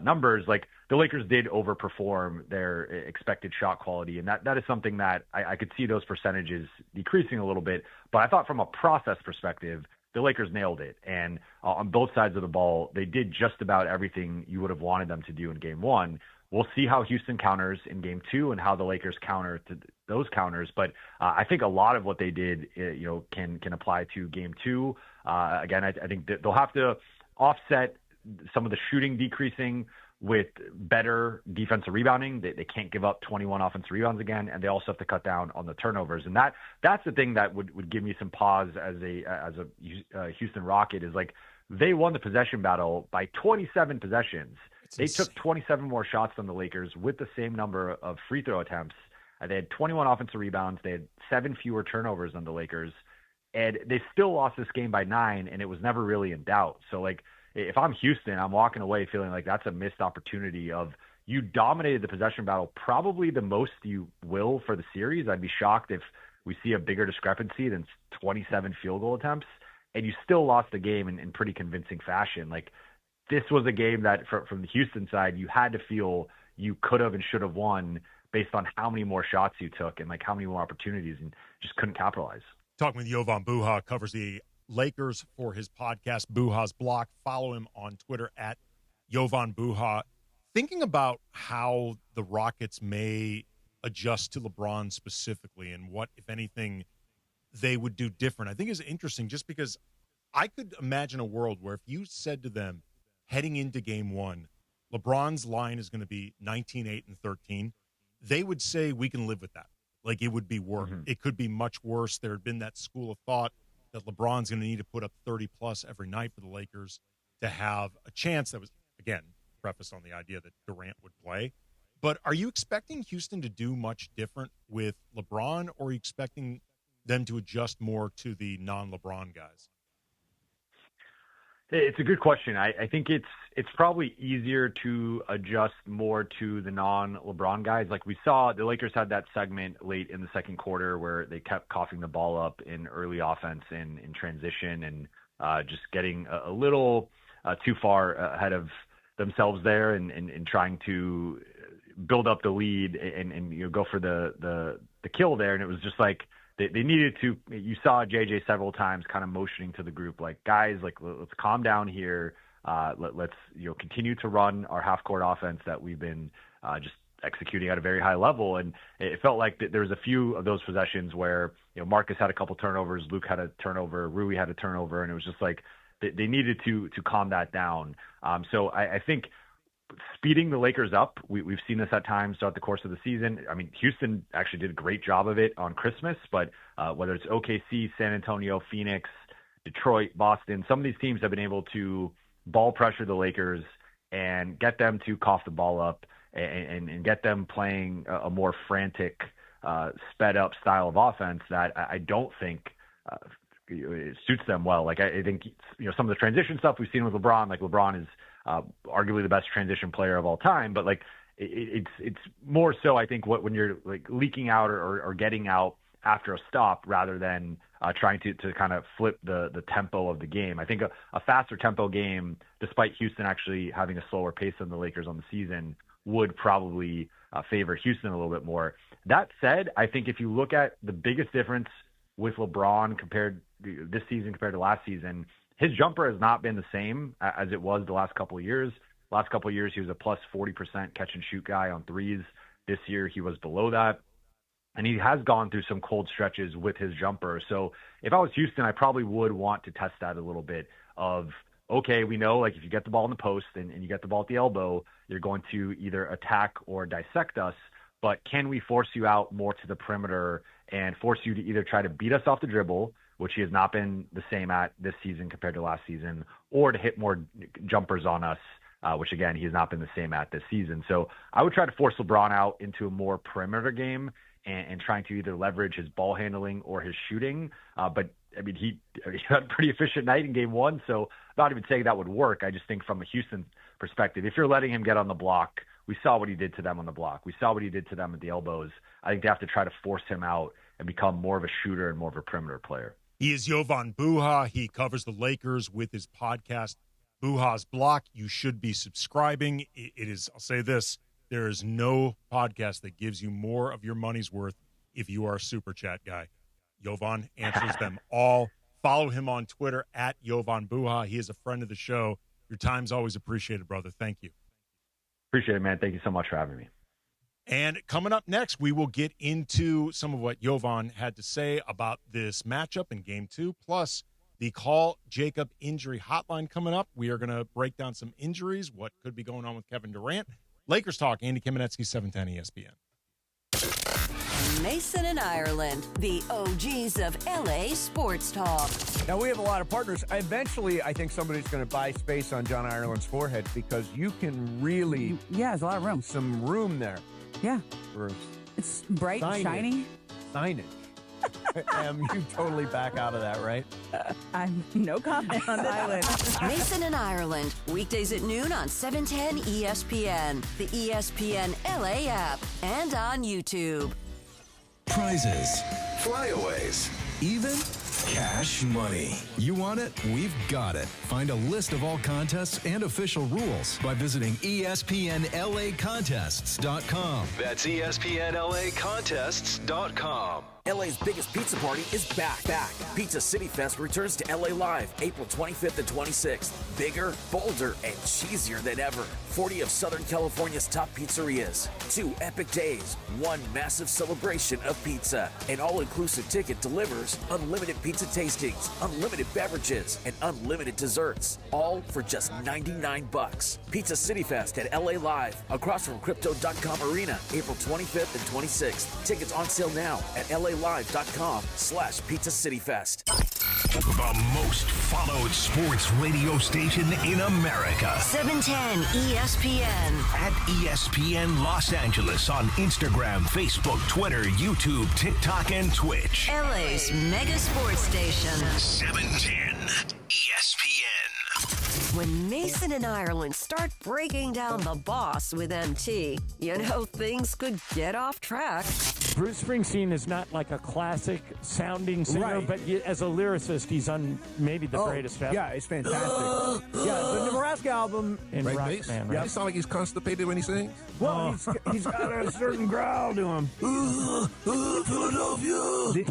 numbers, like the Lakers did overperform their expected shot quality. And that is something that I could see those percentages decreasing a little bit. But I thought from a process perspective, the Lakers nailed it. And on both sides of the ball, they did just about everything you would have wanted them to do in Game 1. We'll see how Houston counters in Game 2 and how the Lakers counter to those counters. But I think a lot of what they did, can apply to Game 2. Again, I think that they'll have to offset some of the shooting decreasing with better defensive rebounding. They can't give up 21 offensive rebounds again, and they also have to cut down on the turnovers. And that's the thing that would give me some pause as a Houston Rocket is like they won the possession battle by 27 possessions. They took 27 more shots than the Lakers with the same number of free throw attempts. They had 21 offensive rebounds. They had 7 fewer turnovers than the Lakers. And they still lost this game by 9, and it was never really in doubt. So, like, if I'm Houston, I'm walking away feeling like that's a missed opportunity of you dominated the possession battle, probably the most you will for the series. I'd be shocked if we see a bigger discrepancy than 27 field goal attempts, and you still lost the game in pretty convincing fashion. Like, this was a game that from the Houston side, you had to feel you could have and should have won based on how many more shots you took and like how many more opportunities, and just couldn't capitalize. Talking with Yovan Buha, covers the Lakers for his podcast, Buha's Block. Follow him on Twitter at Yovan Buha. Thinking about how the Rockets may adjust to LeBron specifically and what, if anything, they would do different, I think is interesting just because I could imagine a world where if you said to them heading into game 1, LeBron's line is going to be 19, 8, and 13, they would say we can live with that. Like, it would be worse. Mm-hmm. It could be much worse. There had been that school of thought that LeBron's going to need to put up 30-plus every night for the Lakers to have a chance. That was, again, prefaced on the idea that Durant would play. But are you expecting Houston to do much different with LeBron, or are you expecting them to adjust more to the non-LeBron guys? It's a good question. I think it's probably easier to adjust more to the non-LeBron guys. Like we saw, the Lakers had that segment late in the second quarter where they kept coughing the ball up in early offense and in transition and just getting a little too far ahead of themselves there and trying to build up the lead and you know, go for the kill there. And it was just like, they needed to, you saw JJ several times kind of motioning to the group, like, guys, like, let's calm down here. Let's, you know, continue to run our half court offense that we've been just executing at a very high level. And it felt like there was a few of those possessions where, you know, Marcus had a couple turnovers, Luke had a turnover, Rui had a turnover, and it was just like they needed to calm that down. So I think speeding the Lakers up, we've seen this at times throughout the course of the season. I mean, Houston actually did a great job of it on Christmas, but whether it's OKC, San Antonio, Phoenix, Detroit, Boston, some of these teams have been able to ball pressure the Lakers and get them to cough the ball up and get them playing a more frantic, sped up style of offense that I don't think it suits them well. Like, I think, you know, some of the transition stuff we've seen with LeBron, like LeBron is arguably the best transition player of all time, but like it's more so, I think, when you're like leaking out or getting out after a stop rather than trying to kind of flip the tempo of the game. I think a faster tempo game, despite Houston actually having a slower pace than the Lakers on the season, would probably favor Houston a little bit more. That said, I think if you look at the biggest difference with LeBron compared this season compared to last season, his jumper has not been the same as it was the last couple of years. Last couple of years, he was a plus 40% catch and shoot guy on threes. This year, he was below that. And he has gone through some cold stretches with his jumper. So if I was Houston, I probably would want to test that a little bit of, okay, we know, like, if you get the ball in the post and you get the ball at the elbow, you're going to either attack or dissect us. But can we force you out more to the perimeter and force you to either try to beat us off the dribble, which he has not been the same at this season compared to last season, or to hit more jumpers on us, which, again, he has not been the same at this season. So I would try to force LeBron out into a more perimeter game and trying to either leverage his ball handling or his shooting. But, I mean, he had a pretty efficient night in game 1, so not even saying that would work. I just think from a Houston perspective, if you're letting him get on the block, we saw what he did to them on the block. We saw what he did to them at the elbows. I think they have to try to force him out and become more of a shooter and more of a perimeter player. He is Yovan Buha. He covers the Lakers with his podcast, Buha's Block. You should be subscribing. It is, I'll say this, there is no podcast that gives you more of your money's worth if you are a Super Chat guy. Yovan answers them all. Follow him on Twitter at Yovan Buha. He is a friend of the show. Your time's always appreciated, brother. Thank you. Appreciate it, man. Thank you so much for having me. And coming up next, we will get into some of what Yovan had to say about this matchup in Game 2, plus the Call Jacob injury hotline coming up. We are going to break down some injuries, what could be going on with Kevin Durant. Lakers Talk, Andy Kamenetzky, 710 ESPN. Mason and Ireland, the OGs of LA sports talk. Now, we have a lot of partners. Eventually, I think somebody's going to buy space on John Ireland's forehead because you can really... Yeah, there's a lot of room. Some room there. Yeah. For it's bright and shiny. Signage. You totally back out of that, right? I'm no comment on Ireland. Mason and Ireland, weekdays at noon on 710 ESPN, the ESPN LA app, and on YouTube. Prizes, flyaways, even cash money. You want it? We've got it. Find a list of all contests and official rules by visiting ESPNLAcontests.com. That's ESPNLAcontests.com. LA's biggest pizza party is back. Pizza City Fest returns to LA Live April 25th and 26th. Bigger, bolder, and cheesier than ever. 40 of Southern California's top pizzerias. 2 epic days. 1 massive celebration of pizza. An all-inclusive ticket delivers unlimited pizza tastings, unlimited beverages, and unlimited desserts. All for just $99. Pizza City Fest at LA Live across from Crypto.com Arena April 25th and 26th. Tickets on sale now at LALive.com/Pizza City Fest. The most followed sports radio station in America. 710 ESPN. At ESPN Los Angeles on Instagram, Facebook, Twitter, YouTube, TikTok, and Twitch. LA's mega sports station. 710 ESPN. When Mason and Ireland start breaking down the boss with MT, you know things could get off track. Bruce Springsteen is not like a classic sounding singer, Right. but as a lyricist, he's maybe the greatest ever. Yeah, it's fantastic. Yeah, the Nebraska album. In Right, Rock bass? Man, Yeah. right? It sound like he's constipated when he sings. Well, he's got a certain growl to him. Philadelphia.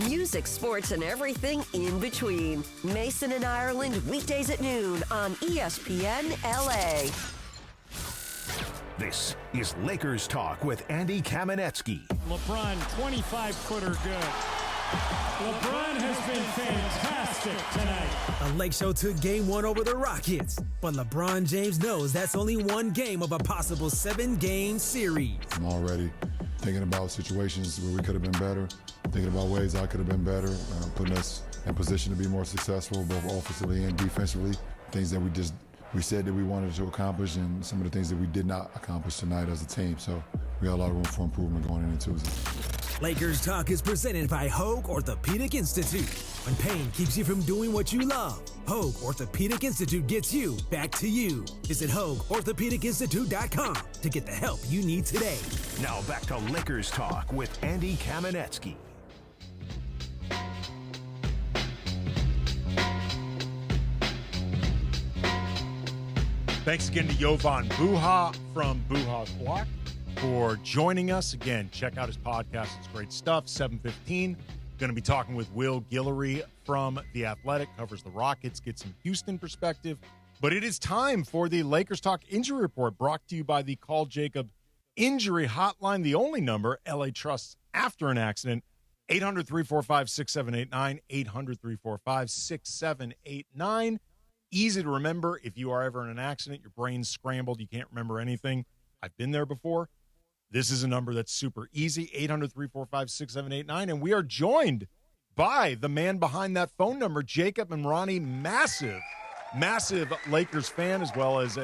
Music, sports, and everything in between. Mason and Ireland, weekdays at noon on ESPN LA. This is Lakers Talk with Andy Kamenetzky. LeBron, 25-footer good. LeBron has been fantastic tonight. A Lake Show took game 1 over the Rockets, but LeBron James knows that's only one game of a possible 7-game series. I'm already thinking about situations where we could have been better, thinking about ways I could have been better, putting us in position to be more successful, both offensively and defensively. Things that we said that we wanted to accomplish, and some of the things that we did not accomplish tonight as a team. So we got a lot of room for improvement going into Tuesday. Lakers Talk is presented by Hoag Orthopedic Institute. When pain keeps you from doing what you love, Hoag Orthopedic Institute gets you back to you. Visit HoagOrthopedicInstitute.com to get the help you need today. Now back to Lakers Talk with Andy Kamenetzky. Thanks again to Yovan Buha from Buha's Block for joining us. Again, check out his podcast. It's great stuff. 7:15. Going to be talking with Will Gillery from The Athletic. Covers the Rockets, get some Houston perspective. But it is time for the Lakers Talk Injury Report, brought to you by the Call Jacob Injury Hotline, the only number LA trusts after an accident. 800-345-6789, 800-345-6789. Easy to remember. If you are ever in an accident, your brain's scrambled, you can't remember anything. I've been there before. This is a number that's super easy, 800-345-6789. And we are joined by the man behind that phone number, Jacob and Ronnie, massive Lakers fan, as well as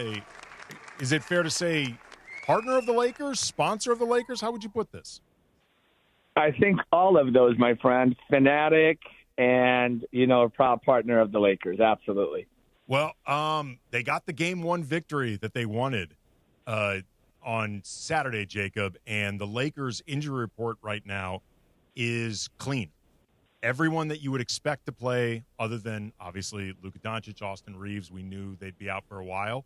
is it fair to say, partner of the Lakers, sponsor of the Lakers? How would you put this? I think all of those, my friend. Fanatic and, a proud partner of the Lakers. Absolutely. Well, they got the Game 1 victory that they wanted on Saturday, Jacob, and the Lakers injury report right now is clean. Everyone that you would expect to play, other than, obviously, Luka Doncic, Austin Reeves, we knew they'd be out for a while.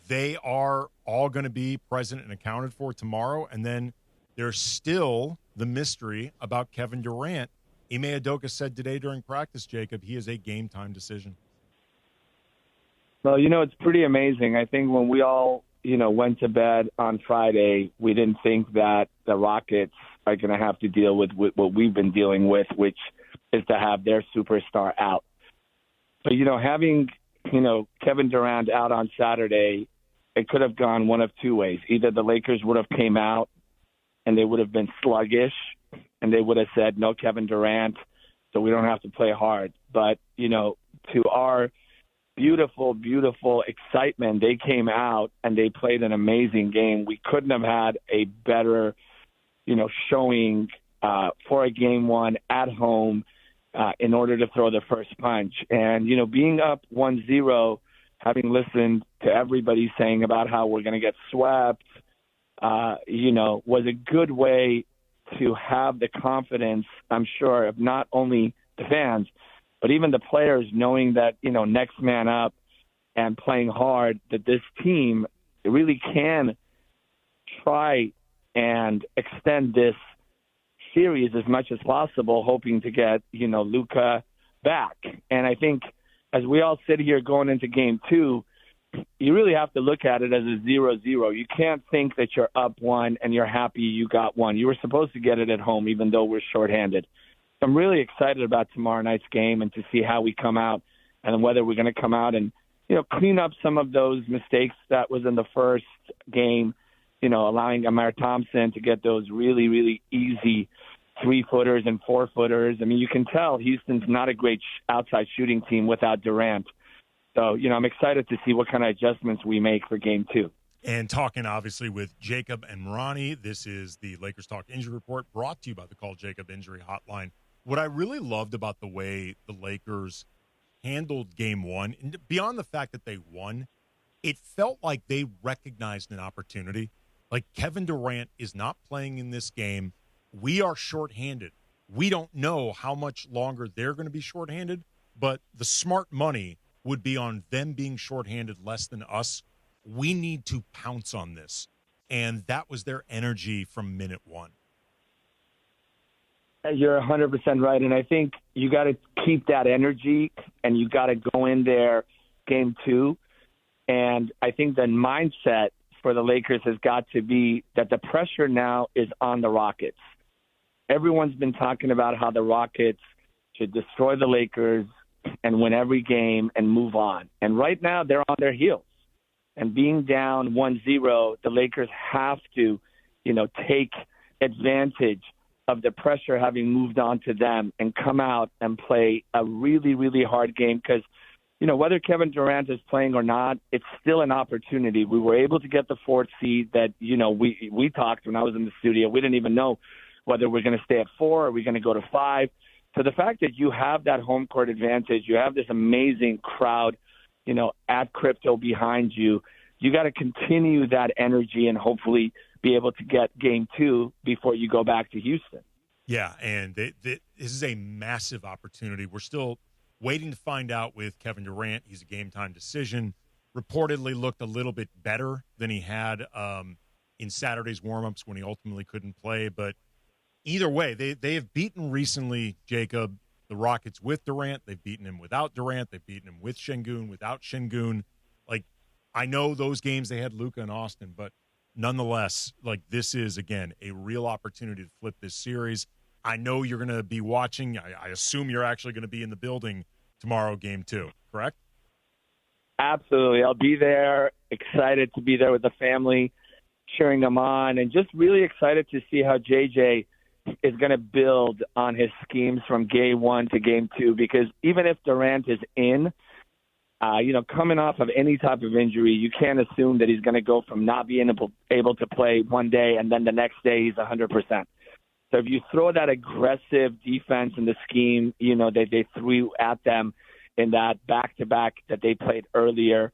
They are all going to be present and accounted for tomorrow, and then there's still the mystery about Kevin Durant. Ime Udoka said today during practice, Jacob, he is a game-time decision. Well, it's pretty amazing. I think when we all, went to bed on Friday, we didn't think that the Rockets are going to have to deal with what we've been dealing with, which is to have their superstar out. But, having, Kevin Durant out on Saturday, it could have gone one of two ways. Either the Lakers would have came out and they would have been sluggish, and they would have said, no Kevin Durant, so we don't have to play hard. But, to our beautiful, beautiful excitement, they came out and they played an amazing game. We couldn't have had a better, showing for a game one at home in order to throw the first punch. And, being up 1-0, having listened to everybody saying about how we're going to get swept, was a good way to have the confidence, I'm sure, of not only the fans, but even the players knowing that, next man up and playing hard, that this team really can try and extend this series as much as possible, hoping to get, Luka back. And I think as we all sit here going into game two, you really have to look at it as a 0-0. You can't think that you're up one and you're happy you got one. You were supposed to get it at home, even though we're shorthanded. So I'm really excited about tomorrow night's game and to see how we come out and whether we're going to come out and, clean up some of those mistakes that was in the first game, allowing Amir Thompson to get those really, really easy 3-footers and 4-footers. I mean, you can tell Houston's not a great outside shooting team without Durant. So, I'm excited to see what kind of adjustments we make for game two. And talking, obviously, with Jacob and Ronnie, this is the Lakers Talk Injury Report brought to you by the Call Jacob Injury Hotline. What I really loved about the way the Lakers handled game one, and beyond the fact that they won, it felt like they recognized an opportunity. Like, Kevin Durant is not playing in this game. We are shorthanded. We don't know how much longer they're going to be shorthanded, but the smart money would be on them being shorthanded less than us. We need to pounce on this. And that was their energy from minute one. You're 100% right. And I think you got to keep that energy and you got to go in there game two. And I think the mindset for the Lakers has got to be that the pressure now is on the Rockets. Everyone's been talking about how the Rockets should destroy the Lakers and win every game and move on. And right now they're on their heels. And being down 1-0, the Lakers have to, take advantage of the pressure having moved on to them and come out and play a really, really hard game because, whether Kevin Durant is playing or not, it's still an opportunity. We were able to get the 4th seed that, we talked when I was in the studio. We didn't even know whether we're going to stay at 4 or we're going to go to 5. So the fact that you have that home court advantage, you have this amazing crowd, at Crypto behind you, you got to continue that energy and hopefully be able to get game two before you go back to Houston. Yeah, and this is a massive opportunity. We're still waiting to find out with Kevin Durant. He's a game-time decision. Reportedly looked a little bit better than he had in Saturday's warm-ups when he ultimately couldn't play. But either way, they have beaten recently, Jacob, the Rockets with Durant. They've beaten him without Durant. They've beaten him with Şengün, without Şengün. Like, I know those games they had Luka and Austin, but nonetheless, this is, again, a real opportunity to flip this series. I know you're going to be watching. I assume you're actually going to be in the building tomorrow, game two, correct? Absolutely. I'll be there, excited to be there with the family, cheering them on, and just really excited to see how JJ is going to build on his schemes from game one to game two, because even if Durant is in, coming off of any type of injury, you can't assume that he's going to go from not being able to play one day and then the next day he's 100%. So if you throw that aggressive defense in the scheme, that they threw at them in that back-to-back that they played earlier,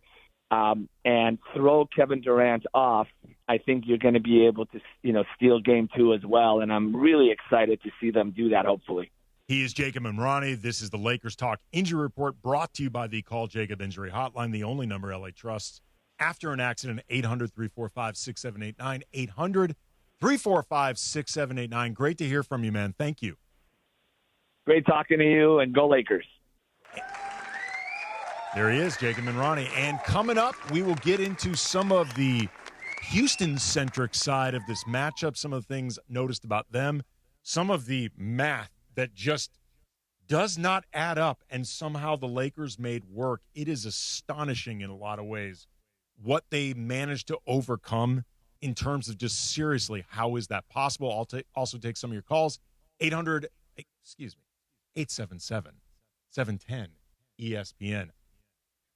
and throw Kevin Durant off, I think you're going to be able to, steal game two as well. And I'm really excited to see them do that, hopefully. He is Jacob and Ronnie. This is the Lakers Talk Injury Report brought to you by the Call Jacob Injury Hotline, the only number LA trusts. After an accident, 800-345-6789, 800-345-6789. Great to hear from you, man. Thank you. Great talking to you, and go Lakers. There he is, Jacob and Ronnie. And coming up, we will get into some of the Houston-centric side of this matchup, some of the things noticed about them, some of the math that just does not add up, and somehow the Lakers made work. It is astonishing in a lot of ways what they managed to overcome in terms of just seriously, how is that possible? I'll also take some of your calls. 877-710-ESPN.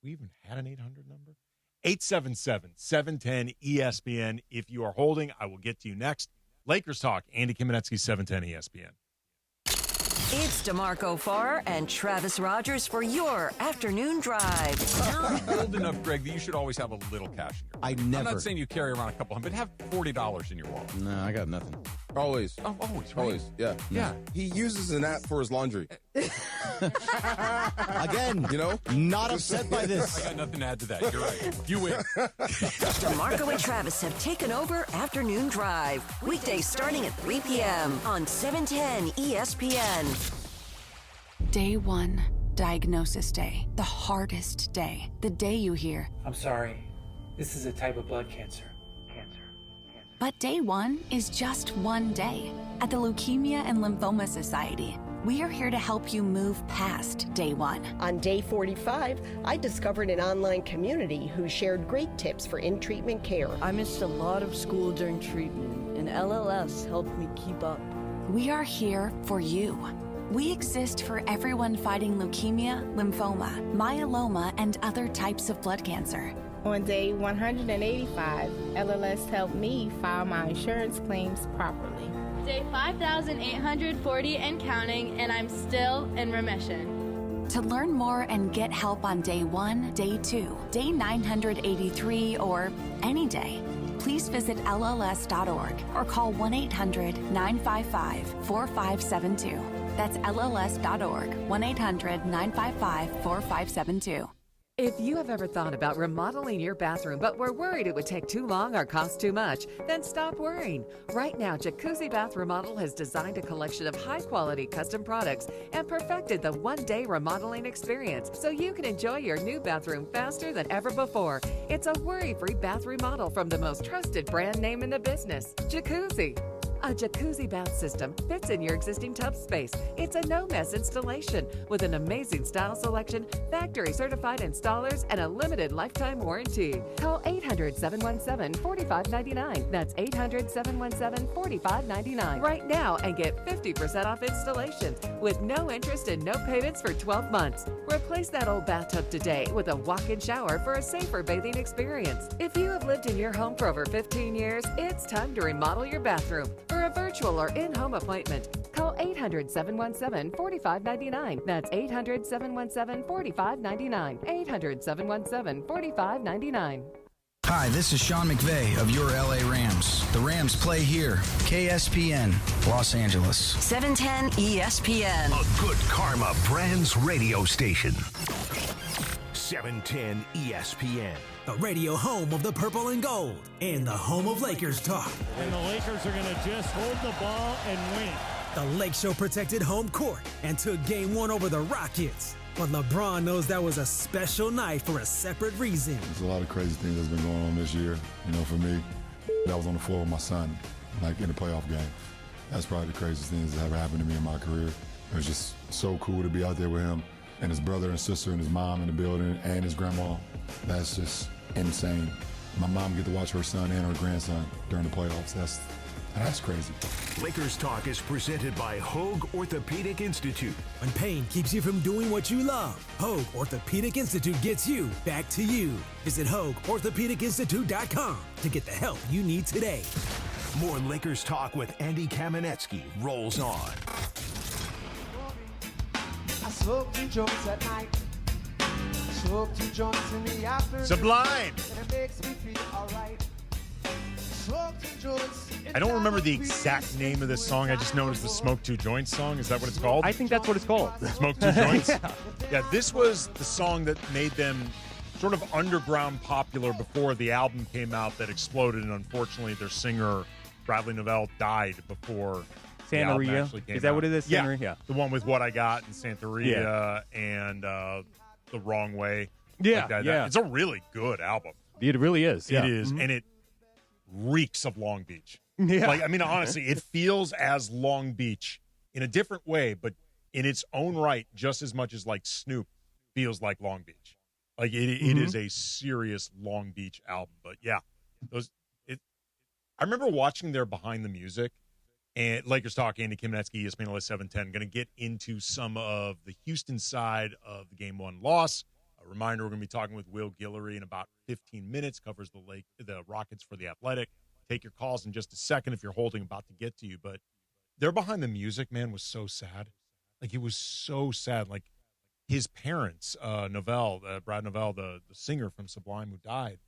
We even had an 800 number? 877-710-ESPN. If you are holding, I will get to you next. Lakers Talk, Andy Kamenetzky, 710 ESPN. It's DeMarco Farr and Travis Rogers for your afternoon drive. You're old enough, Greg, that you should always have a little cash in your wallet. I never. I'm not saying you carry around a couple hundred, but have $40 in your wallet. No, I got nothing. Always. Oh, always, right? Always, yeah. Yeah. He uses an app for his laundry. Again, not upset by this. I got nothing to add to that. You're right. You win. DeMarco and Travis have taken over Afternoon Drive. Weekdays starting at 3 p.m. on 710 ESPN. Day 1, diagnosis day. The hardest day. The day you hear, I'm sorry. This is a type of blood cancer. but day 1 is just one day. At the Leukemia and Lymphoma Society, we are here to help you move past day 1. On day 45, I discovered an online community who shared great tips for in-treatment care. I missed a lot of school during treatment, and LLS helped me keep up. We are here for you. We exist for everyone fighting leukemia, lymphoma, myeloma, and other types of blood cancer. On day 185, LLS helped me file my insurance claims properly. Day 5,840 and counting, and I'm still in remission. To learn more and get help on day 1, day 2, day 983, or any day, please visit LLS.org or call 1-800-955-4572. That's LLS.org, 1-800-955-4572. If you have ever thought about remodeling your bathroom but were worried it would take too long or cost too much, then stop worrying. Right now, Jacuzzi Bath Remodel has designed a collection of high-quality custom products and perfected the one-day remodeling experience so you can enjoy your new bathroom faster than ever before. It's a worry-free bath remodel from the most trusted brand name in the business, Jacuzzi. A jacuzzi bath system fits in your existing tub space. It's a no-mess installation with an amazing style selection, factory-certified installers, and a limited lifetime warranty. Call 800-717-4599. That's 800-717-4599 right now and get 50% off installation with no interest and no payments for 12 months. Replace that old bathtub today with a walk-in shower for a safer bathing experience. If you have lived in your home for over 15 years, it's time to remodel your bathroom. For a virtual or in-home appointment, call 800-717-4599. That's 800-717-4599. 800-717-4599. Hi, this is Sean McVay of your LA Rams. The Rams play here. KSPN, Los Angeles. 710 ESPN. A good karma brands radio station. 710 ESPN. The radio home of the purple and gold and the home of Lakers talk. And the Lakers are going to just hold the ball and win. The Lake Show protected home court and took game 1 over the Rockets. But LeBron knows that was a special night for a separate reason. There's a lot of crazy things that's been going on this year. For me, I was on the floor with my son, in a playoff game. That's probably the craziest thing that's ever happened to me in my career. It was just so cool to be out there with him and his brother and sister and his mom in the building and his grandma. That's just insane. My mom get to watch her son and her grandson during the playoffs. That's crazy. Lakers Talk is presented by Hoag Orthopedic Institute. When pain keeps you from doing what you love, Hoag Orthopedic Institute gets you back to you. Visit HoagOrthopedicInstitute.com to get the help you need today. More Lakers Talk with Andy Kamenetzky rolls on. I smoke 2 joints at night. Smoke 2 joints in the afternoon. Sublime. And it makes me feel alright. Smoke 2 joints. I don't remember the exact name of this song. I just know it's the Smoke 2 Joints song. Is that what it's called? I think that's what it's called. Smoke 2 Joints? Yeah, this was the song that made them sort of underground popular before the album came out that exploded, and unfortunately their singer, Bradley Novell, died before the album actually came out. Is that what it is? Yeah, the one with What I Got and Santeria and The Wrong Way. Yeah, yeah. It's a really good album. It really is. Yeah. It is, and it reeks of Long Beach. Yeah. Honestly, it feels as Long Beach in a different way, but in its own right, just as much as Snoop feels like Long Beach. It is a serious Long Beach album. But yeah, I remember watching their behind the music, and Lakers Talk, Andy Kamenetzky, ESPN LA 710, going to get into some of the Houston side of the Game 1 loss. A reminder, we're going to be talking with Will Gillery in about 15 minutes, covers the Rockets for The Athletic. Take your calls in just a second if you're holding, about to get to you. But their behind the music, man, was so sad. Like, it was so sad. Like, his parents, Brad Novell, the singer from Sublime who died,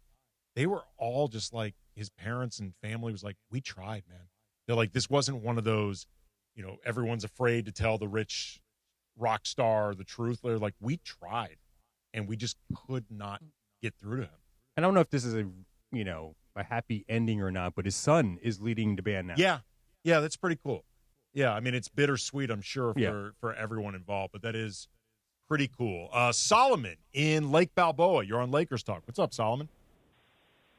they were all just like, his parents and family was like, we tried, man. They're like, this wasn't one of those, everyone's afraid to tell the rich rock star the truth. They're like, we tried, and we just could not get through to him. I don't know if this is a happy ending or not, but his son is leading the band now. Yeah, that's pretty cool. Yeah, I mean, it's bittersweet, I'm sure, for everyone involved, but that is pretty cool. Solomon in Lake Balboa, you're on Lakers Talk. What's up, Solomon?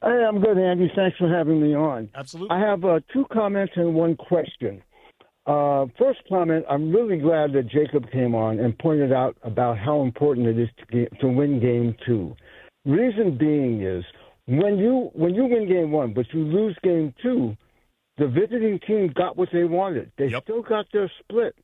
Hey, I'm good, Andy. Thanks for having me on. Absolutely. I have 2 comments and 1 question. First comment, I'm really glad that Jacob came on and pointed out about how important it is to win Game 2. Reason being is when you win Game 1, but you lose Game 2, the visiting team got what they wanted. They still got their split.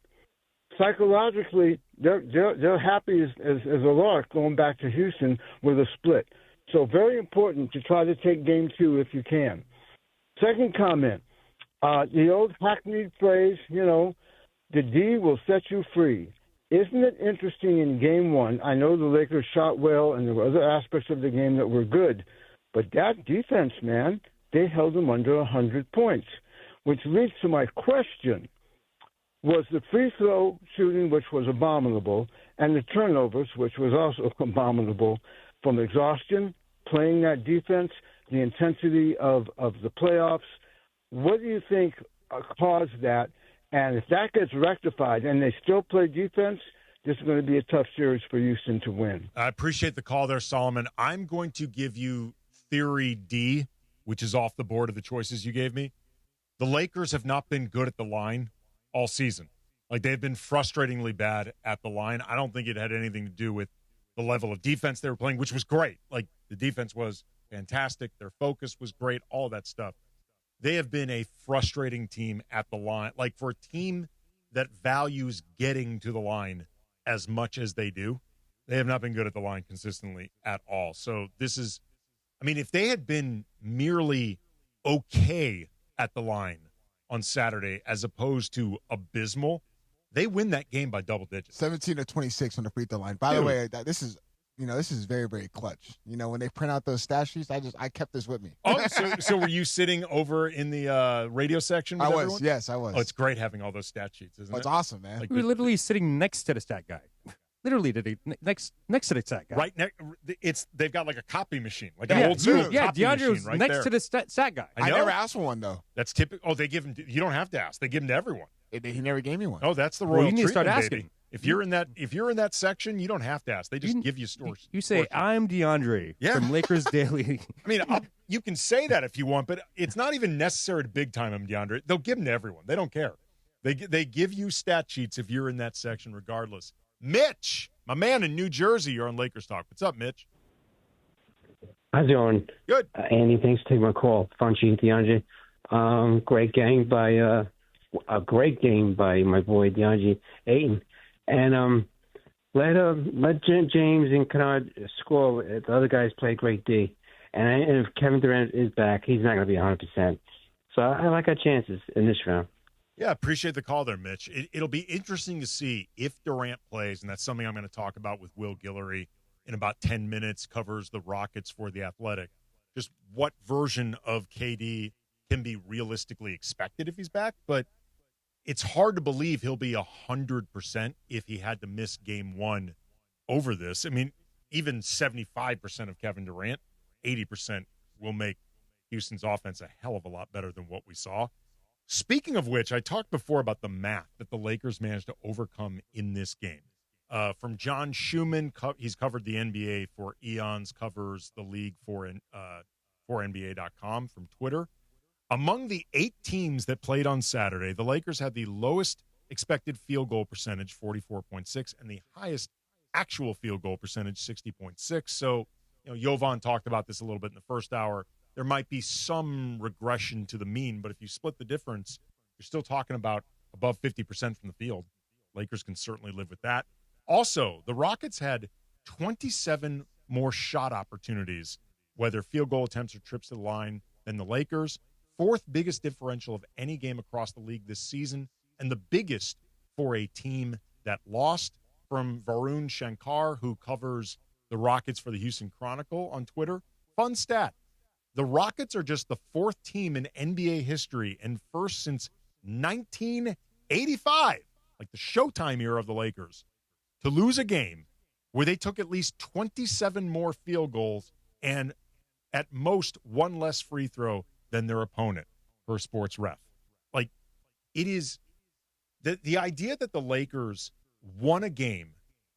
Psychologically, they're happy as a lark going back to Houston with a split. So very important to try to take Game 2 if you can. Second comment, the old hackneyed phrase, the D will set you free. Isn't it interesting in Game 1? I know the Lakers shot well and there were other aspects of the game that were good, but that defense, man, they held them under 100 points, which leads to my question. Was the free throw shooting, which was abominable, and the turnovers, which was also abominable, from exhaustion, playing that defense, the intensity of the playoffs? What do you think caused that? And if that gets rectified and they still play defense, this is going to be a tough series for Houston to win. I appreciate the call there, Solomon. I'm going to give you theory D, which is off the board of the choices you gave me. The Lakers have not been good at the line all season. Like, they've been frustratingly bad at the line. I don't think it had anything to do with the level of defense they were playing, which was great. Like, the defense was fantastic. Their focus was great, all that stuff. They have been a frustrating team at the line. Like, for a team that values getting to the line as much as they do, they have not been good at the line consistently at all. So this is, I mean, if they had been merely okay at the line on Saturday as opposed to abysmal, they win that game by double digits. 17 of 26 on the free throw line. By the way, this is very, very clutch. When they print out those stat sheets, I kept this with me. Oh, so were you sitting over in the radio section with everyone? Yes, I was. Oh, it's great having all those stat sheets, isn't it? It's awesome, man. Like, we were literally sitting next to the stat guy. Literally next to the stat guy. Right they've got like a copy machine, like an old school copy DeAndre was machine right next there. to the stat guy. I never asked for one though. That's typical. Oh, they give him. You don't have to ask. They give them to everyone. He never gave me one. Oh, that's the royal you need to treatment, start asking. baby. If you're in that section, you don't have to ask. They just give you stores. You say, I'm DeAndre from Lakers Daily. I mean, you can say that if you want, but it's not even necessary to big time them, DeAndre. They'll give them to everyone. They don't care. They give you stat sheets if you're in that section, regardless. Mitch, my man in New Jersey, you're on Lakers Talk. What's up, Mitch? How's it going? Good. Andy, thanks for taking my call. Funchy, DeAndre. Great game by a great game by my boy DeAndre Ayton. And let James and Canard score. The other guys play great D. And if Kevin Durant is back, he's not going to be 100%. So I like our chances in this round. Yeah, appreciate the call there, Mitch. It'll be interesting to see if Durant plays, and that's something I'm going to talk about with Will Gillery in about 10 minutes, covers the Rockets for The Athletic. Just what version of KD can be realistically expected if he's back, but it's hard to believe he'll be 100% if he had to miss Game 1 over this. I mean, even 75% of Kevin Durant, 80% will make Houston's offense a hell of a lot better than what we saw. Speaking of which, I talked before about the math that the Lakers managed to overcome in this game. From John Schumann, he's covered the NBA for eons, covers the league for NBA.com from Twitter. Among the 8 teams that played on Saturday, the Lakers had the lowest expected field goal percentage, 44.6, and the highest actual field goal percentage, 60.6. So, Jovan talked about this a little bit in the first hour. there might be some regression to the mean, but if you split the difference, you're still talking about above 50% from the field. Lakers can certainly live with that. Also, the Rockets had 27 more shot opportunities, whether field goal attempts or trips to the line, than the Lakers. Fourth biggest differential of any game across the league this season, and the biggest for a team that lost. From Varun Shankar, who covers the Rockets for the Houston Chronicle on Twitter. Fun stat. The Rockets are just the fourth team in NBA history and first since 1985, like the Showtime era of the Lakers, to lose a game where they took at least 27 more field goals and at most one less free throw than their opponent per Sports Ref. Like, it is the idea that the Lakers won a game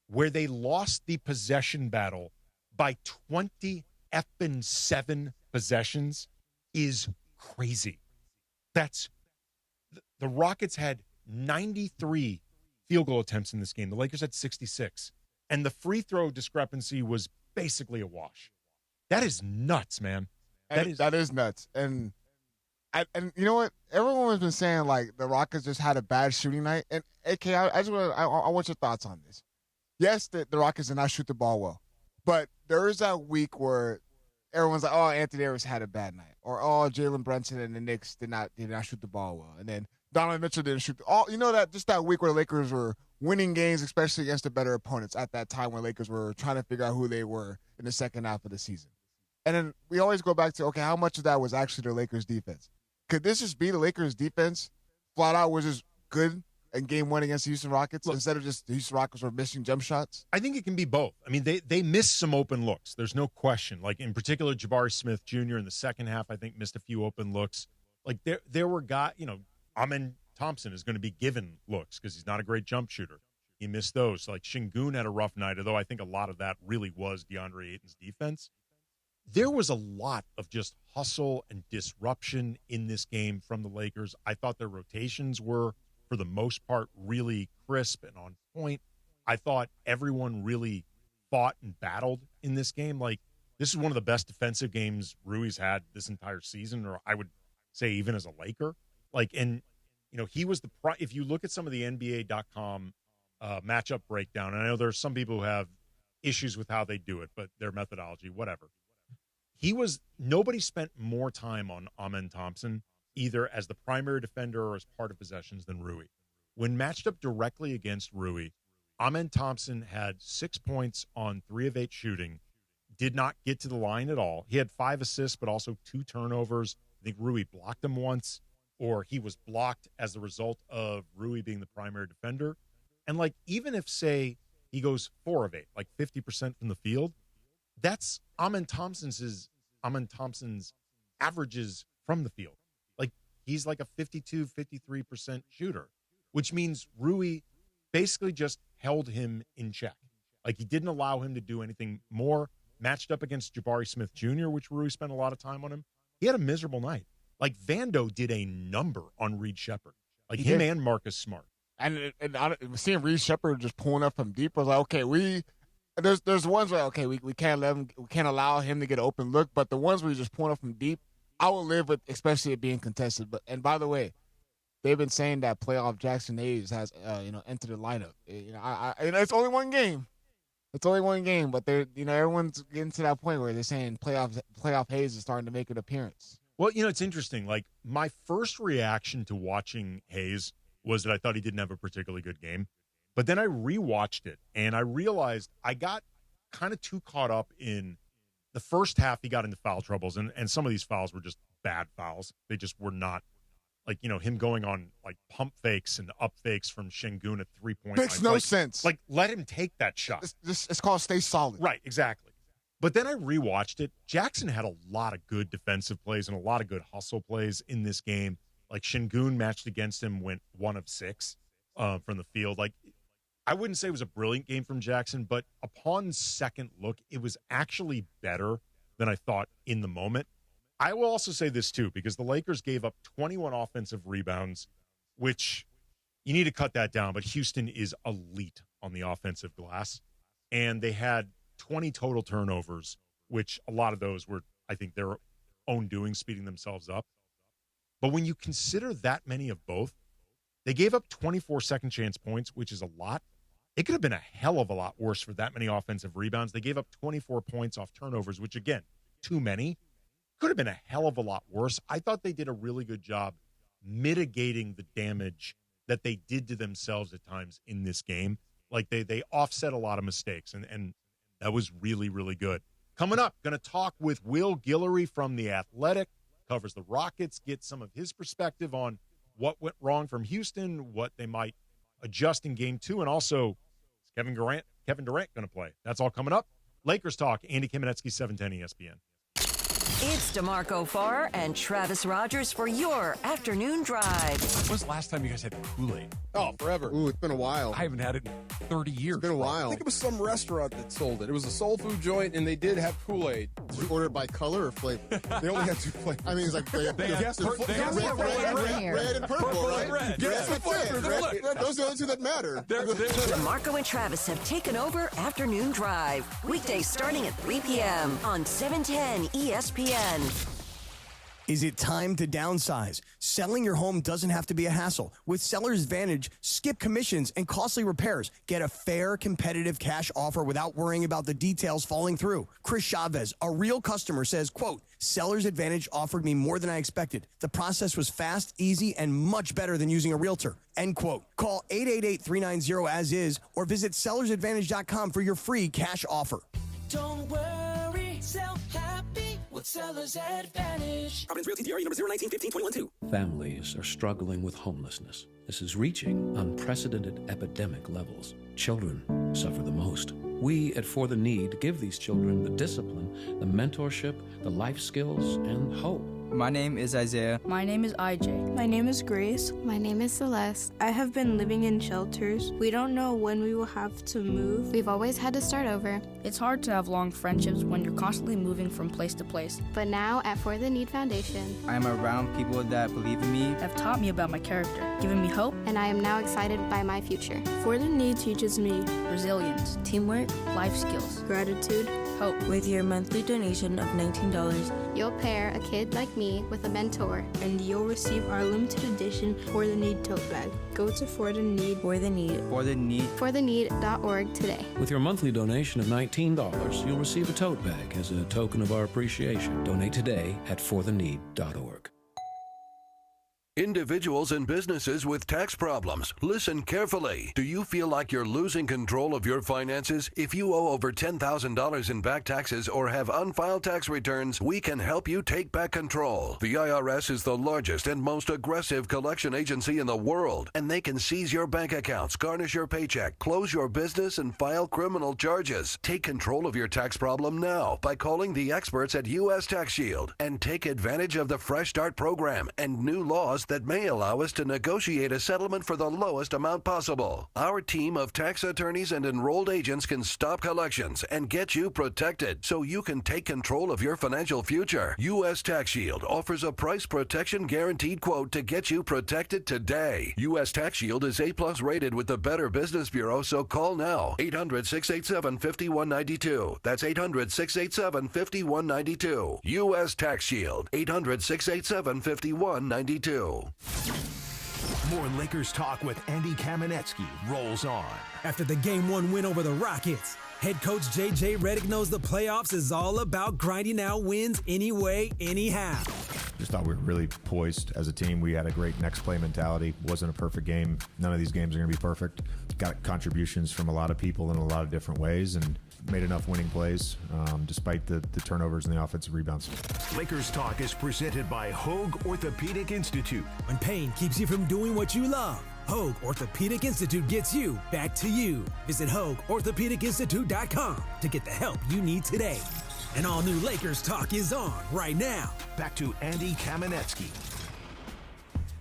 where they lost the possession battle by 27 possessions is crazy. That's the Rockets had 93 field goal attempts in this game. The Lakers had 66. And the free throw discrepancy was basically a wash. That is nuts, man. That is nuts. And you know what? Everyone has been saying, like, the Rockets just had a bad shooting night. And, AK, I want your thoughts on this. Yes, the Rockets did not shoot the ball well. But there is that week where everyone's like, oh, Anthony Davis had a bad night. Or, oh, Jalen Brunson and the Knicks did not shoot the ball well. And then Donovan Mitchell didn't shoot. That week where the Lakers were winning games, especially against the better opponents at that time when Lakers were trying to figure out who they were in the second half of the season. And then we always go back to, okay, how much of that was actually the Lakers' defense? Could this just be the Lakers' defense flat out was just good in game one against the Houston Rockets instead of just the Houston Rockets were missing jump shots? I think it can be both. I mean, they missed some open looks. There's no question. Like, in particular, Jabari Smith Jr. in the second half, I think, missed a few open looks. Like, there were guys, Amen Thompson is going to be given looks because he's not a great jump shooter. He missed those. Like, Şengün had a rough night, although I think a lot of that really was DeAndre Ayton's defense. There was a lot of just hustle and disruption in this game from the Lakers. I thought their rotations were, for the most part, really crisp and on point. I thought everyone really fought and battled in this game. Like, this is one of the best defensive games Rui's had this entire season, or I would say even as a Laker. Like, and, he was if you look at some of the NBA.com matchup breakdown, and I know there's some people who have issues with how they do it, but their methodology, whatever. Nobody spent more time on Amen Thompson, either as the primary defender or as part of possessions, than Rui. When matched up directly against Rui, Amen Thompson had 6 points on 3 of 8 shooting, did not get to the line at all. He had 5 assists, but also 2 turnovers. I think Rui blocked him once, or he was blocked as a result of Rui being the primary defender. And, like, even if, say, he goes 4 of 8, like 50% from the field, that's Amen Thompson's averages from the field. Like, he's like a 52, 53% shooter, which means Rui basically just held him in check. Like, he didn't allow him to do anything more. Matched up against Jabari Smith Jr., which Rui spent a lot of time on him, he had a miserable night. Like, Vando did a number on Reed Shepherd. Like, him and Marcus Smart. And seeing Reed Shepherd just pulling up from deep, I was like, okay, there's ones where, okay, we can't allow him to get an open look, but the ones where he's just pulling up from deep, I will live with, especially it being contested. And by the way, they've been saying that playoff Jackson Hayes has entered the lineup. It's only one game. It's only one game, but they're everyone's getting to that point where they're saying playoff Hayes is starting to make an appearance. Well, it's interesting. Like, my first reaction to watching Hayes was that I thought he didn't have a particularly good game. But then I rewatched it, and I realized I got kind of too caught up in the first half. He got into foul troubles, and some of these fouls were just bad fouls. They just were not, like, him going on, like, pump fakes and up fakes from Şengün at 3-point. Makes no sense. Like, let him take that shot. It's called stay solid. Right, exactly. But then I rewatched it. Jackson had a lot of good defensive plays and a lot of good hustle plays in this game. Like, Şengün matched against him went 1 of 6 from the field. Like, I wouldn't say it was a brilliant game from Jackson, but upon second look, it was actually better than I thought in the moment. I will also say this, too, because the Lakers gave up 21 offensive rebounds, which you need to cut that down, but Houston is elite on the offensive glass. And they had 20 total turnovers, which a lot of those were, I think, their own doing, speeding themselves up. But when you consider that many of both, they gave up 24 second chance points, which is a lot. It could have been a hell of a lot worse for that many offensive rebounds. They gave up 24 points off turnovers, which, again, too many. Could have been a hell of a lot worse. I thought they did a really good job mitigating the damage that they did to themselves at times in this game. Like they offset a lot of mistakes, and that was really, really good. Coming up, going to talk with Will Gillery from The Athletic, covers the Rockets, get some of his perspective on what went wrong from Houston, what they might adjust in Game 2, and also is Kevin Durant going to play? That's all coming up. Lakers Talk, Andy Kamenetzky, 710 ESPN. It's DeMarco Farr and Travis Rogers for your afternoon drive. When was the last time you guys had Kool-Aid? Oh, forever. Ooh, it's been a while. I haven't had it in 30 years. It's been a while. I think it was some restaurant that sold it. It was a soul food joint, and they did have Kool-Aid. Did you order it by color or flavor? They only had 2 flavors. I mean, it's like red and purple, right? Red. Yeah, that's it. Those are the only 2 that matter. DeMarco and Travis have taken over Afternoon Drive. Weekdays starting at 3 p.m. on 710 ESPN. Is it time to downsize? Selling your home doesn't have to be a hassle. With Seller's Advantage, skip commissions and costly repairs. Get a fair, competitive cash offer without worrying about the details falling through. Chris Chavez, a real customer, says, quote, Seller's Advantage offered me more than I expected. The process was fast, easy, and much better than using a realtor, end quote. Call 888-390-AS-IS or visit sellersadvantage.com for your free cash offer. Don't worry, sell happy with Seller's Advantage. Providence Realty DRE number 019152112. Families are struggling with homelessness. This is reaching unprecedented epidemic levels. Children suffer the most. We at For the Need give these children the discipline, the mentorship, the life skills, and hope. My name is Isaiah. My name is IJ. My name is Grace. My name is Celeste. I have been living in shelters. We don't know when we will have to move. We've always had to start over. It's hard to have long friendships when you're constantly moving from place to place. But now at For the Need Foundation, I am around people that believe in me, have taught me about my character, given me hope, and I am now excited by my future. For the Need teaches me resilience, teamwork, life skills, gratitude, hope. With your monthly donation of $19, you'll pair a kid like me with a mentor, and you'll receive our limited edition For the Need tote bag. Go to For the Need, For the Need, fortheneed.org today. With your monthly donation of $19, you'll receive a tote bag as a token of our appreciation. Donate today at fortheneed.org. Individuals and businesses with tax problems, listen carefully. Do you feel like you're losing control of your finances? If you owe over $10,000 in back taxes or have unfiled tax returns, we can help you take back control. The IRS is the largest and most aggressive collection agency in the world, and they can seize your bank accounts, garnish your paycheck, close your business, and file criminal charges. Take control of your tax problem now by calling the experts at U.S. Tax Shield and take advantage of the Fresh Start program and new laws that may allow us to negotiate a settlement for the lowest amount possible. Our team of tax attorneys and enrolled agents can stop collections and get you protected so you can take control of your financial future. U.S. Tax Shield offers a price protection guaranteed quote to get you protected today. U.S. Tax Shield is A+ rated with the Better Business Bureau, so call now. 800-687-5192. That's 800-687-5192. U.S. Tax Shield. 800-687-5192. More Lakers talk with Andy Kamenetzky rolls on. After the Game 1 win over the Rockets, head coach J.J. Redick knows the playoffs is all about grinding out wins anyway, anyhow. Just thought we were really poised as a team. We had a great next play mentality. Wasn't a perfect game. None of these games are going to be perfect. Got contributions from a lot of people in a lot of different ways and made enough winning plays despite the turnovers and the offensive rebounds. Lakers Talk is presented by Hoag Orthopedic Institute. When pain keeps you from doing what you love, Hoag Orthopedic Institute gets you back to you. Visit HoagOrthopedicInstitute.com to get the help you need today. And all new Lakers Talk is on right now. Back to Andy Kamenetzky.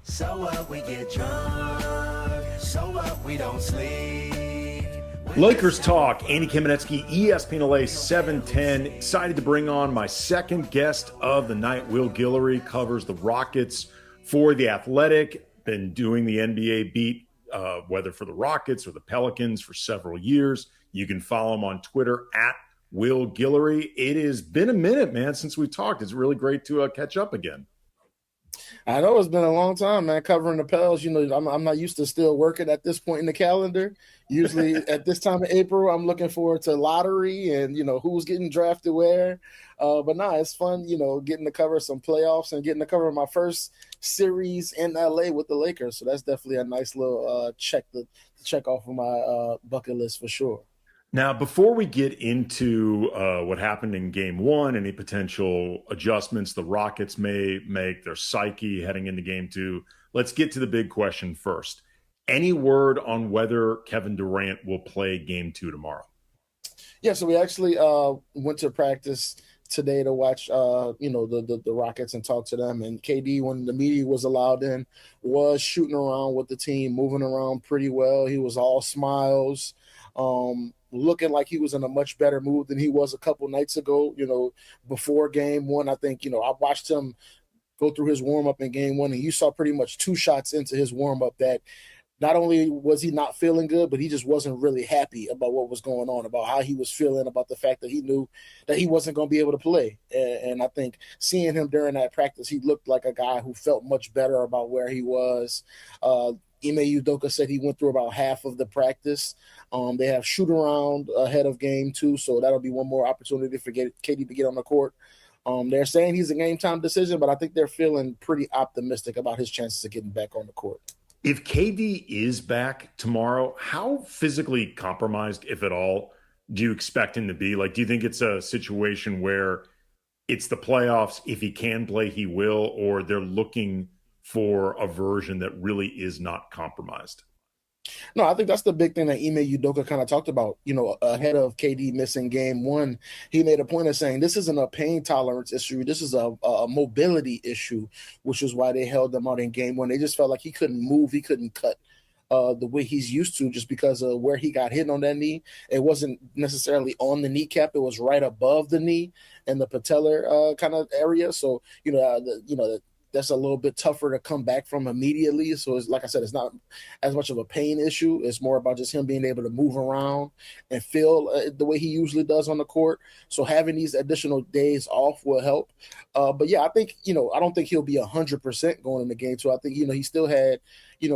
So what, we get drunk. So what, we don't sleep. Lakers Talk, Andy Kamenetzky, ESPN LA 710. Excited to bring on my second guest of the night. Will Gillery covers the Rockets for The Athletic. Been doing the NBA beat, whether for the Rockets or the Pelicans, for several years. You can follow him on Twitter at Will Gillery. It has been a minute, man, since we talked. It's really great to catch up again. I know it's been a long time, man, covering the Pels. You know, I'm not used to still working at this point in the calendar. Usually at this time of April, I'm looking forward to lottery and, you know, who's getting drafted where. But it's fun, you know, getting to cover some playoffs and getting to cover my first series in LA with the Lakers. So that's definitely a nice little check off of my bucket list for sure. Now, before we get into what happened in Game 1, any potential adjustments the Rockets may make, their psyche heading into Game 2, let's get to the big question first. Any word on whether Kevin Durant will play Game 2 tomorrow? Yeah, so we actually went to practice today to watch, the Rockets and talk to them. And KD, when the media was allowed in, was shooting around with the team, moving around pretty well. He was all smiles. Looking like he was in a much better mood than he was a couple nights ago, you know, before Game 1. I think, you know, I watched him go through his warm-up in Game 1, and you saw pretty much 2 shots into his warm-up that not only was he not feeling good, but he just wasn't really happy about what was going on, about how he was feeling, about the fact that he knew that he wasn't going to be able to play. And I think seeing him during that practice, he looked like a guy who felt much better about where he was. Ime Udoka said he went through about half of the practice. They have shoot around ahead of Game 2, so that'll be one more opportunity for KD to get on the court. They're saying he's a game-time decision, but I think they're feeling pretty optimistic about his chances of getting back on the court. If KD is back tomorrow, how physically compromised, if at all, do you expect him to be? Like, do you think it's a situation where it's the playoffs, if he can play, he will, or they're looking for a version that really is not compromised? No, I think that's the big thing that Ime Udoka kind of talked about, you know, ahead of KD missing Game 1. He made a point of saying this isn't a pain tolerance issue. This is a mobility issue, which is why they held him out in Game 1. They just felt like he couldn't move. He couldn't cut the way he's used to, just because of where he got hit on that knee. It wasn't necessarily on the kneecap. It was right above the knee and the patellar kind of area. So, that's a little bit tougher to come back from immediately. So it's, like I said, it's not as much of a pain issue. It's more about just him being able to move around and feel the way he usually does on the court. So having these additional days off will help. But yeah, I think, I don't think he'll be 100% going into Game 2. I think, he still had,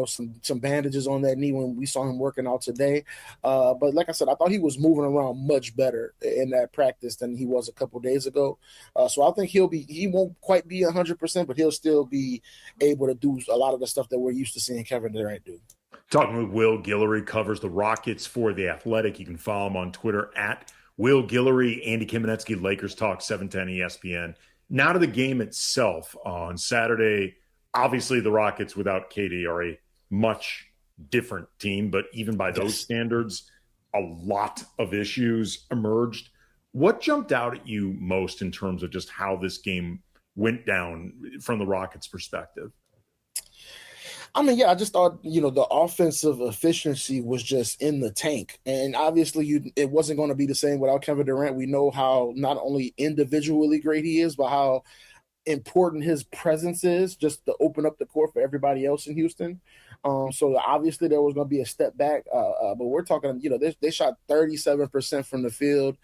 some bandages on that knee when we saw him working out today. But like I said, I thought he was moving around much better in that practice than he was a couple days ago. So I think he won't quite be 100%, but he'll still be able to do a lot of the stuff that we're used to seeing Kevin Durant do. Talking with Will Gillery, covers the Rockets for The Athletic. You can follow him on Twitter at Will Gillery. Andy Kamenetzky, Lakers Talk, 710 ESPN. Now to the game itself on Saturday. Obviously, the Rockets without KD are a much different team, but even by those standards, a lot of issues emerged. What jumped out at you most in terms of just how this game went down from the Rockets' perspective? I mean, I just thought, the offensive efficiency was just in the tank. And obviously, it wasn't going to be the same without Kevin Durant. We know how not only individually great he is, but how important his presence is just to open up the court for everybody else in Houston. So obviously there was going to be a step back, but we're talking, they shot 37% from the field.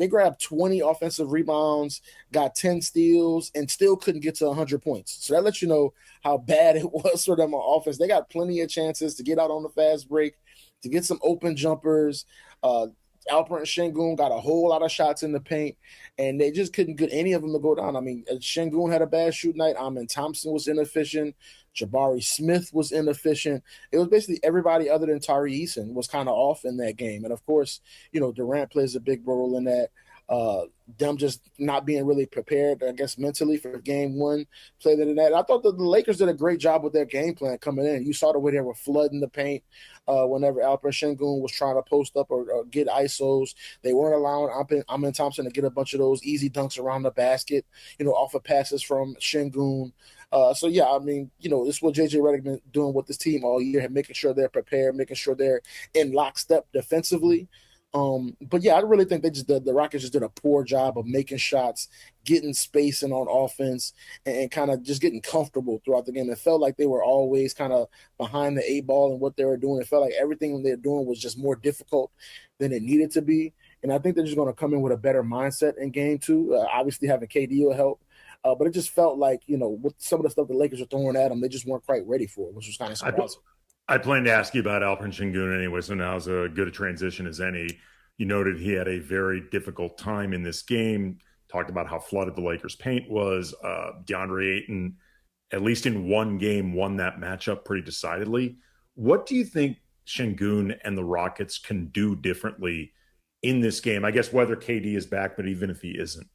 They grabbed 20 offensive rebounds, got 10 steals, and still couldn't get to 100 points. So that lets you know how bad it was for them on offense. They got plenty of chances to get out on the fast break, to get some open jumpers. Alperen Şengün got a whole lot of shots in the paint, and they just couldn't get any of them to go down. I mean, Şengün had a bad shoot night. Amen Thompson was inefficient. Jabari Smith was inefficient. It was basically everybody other than Tari Eason was kind of off in that game. And, of course, Durant plays a big role in that. Them just not being really prepared, I guess, mentally for Game 1 played into that. I thought that the Lakers did a great job with their game plan coming in. You saw the way they were flooding the paint whenever Alperen Şengün was trying to post up or get ISOs. They weren't allowing Amen Thompson to get a bunch of those easy dunks around the basket, off of passes from Şengün. So, yeah, I mean, this is what J.J. Redick been doing with this team all year, making sure they're prepared, making sure they're in lockstep defensively. But yeah, I really think the Rockets just did a poor job of making shots, getting spacing on offense, and kind of just getting comfortable throughout the game. It felt like they were always kind of behind the 8 ball and what they were doing. It felt like everything they were doing was just more difficult than it needed to be. And I think they're just going to come in with a better mindset in game 2. Obviously, having KD will help. But it just felt like, with some of the stuff the Lakers are throwing at them, they just weren't quite ready for it, which was kind of surprising. I planned to ask you about Alperen Şengün anyway, so now's as good a transition as any. You noted he had a very difficult time in this game, talked about how flooded the Lakers' paint was. DeAndre Ayton, at least in one game, won that matchup pretty decidedly. What do you think Şengün and the Rockets can do differently in this game? I guess whether KD is back, but even if he isn't.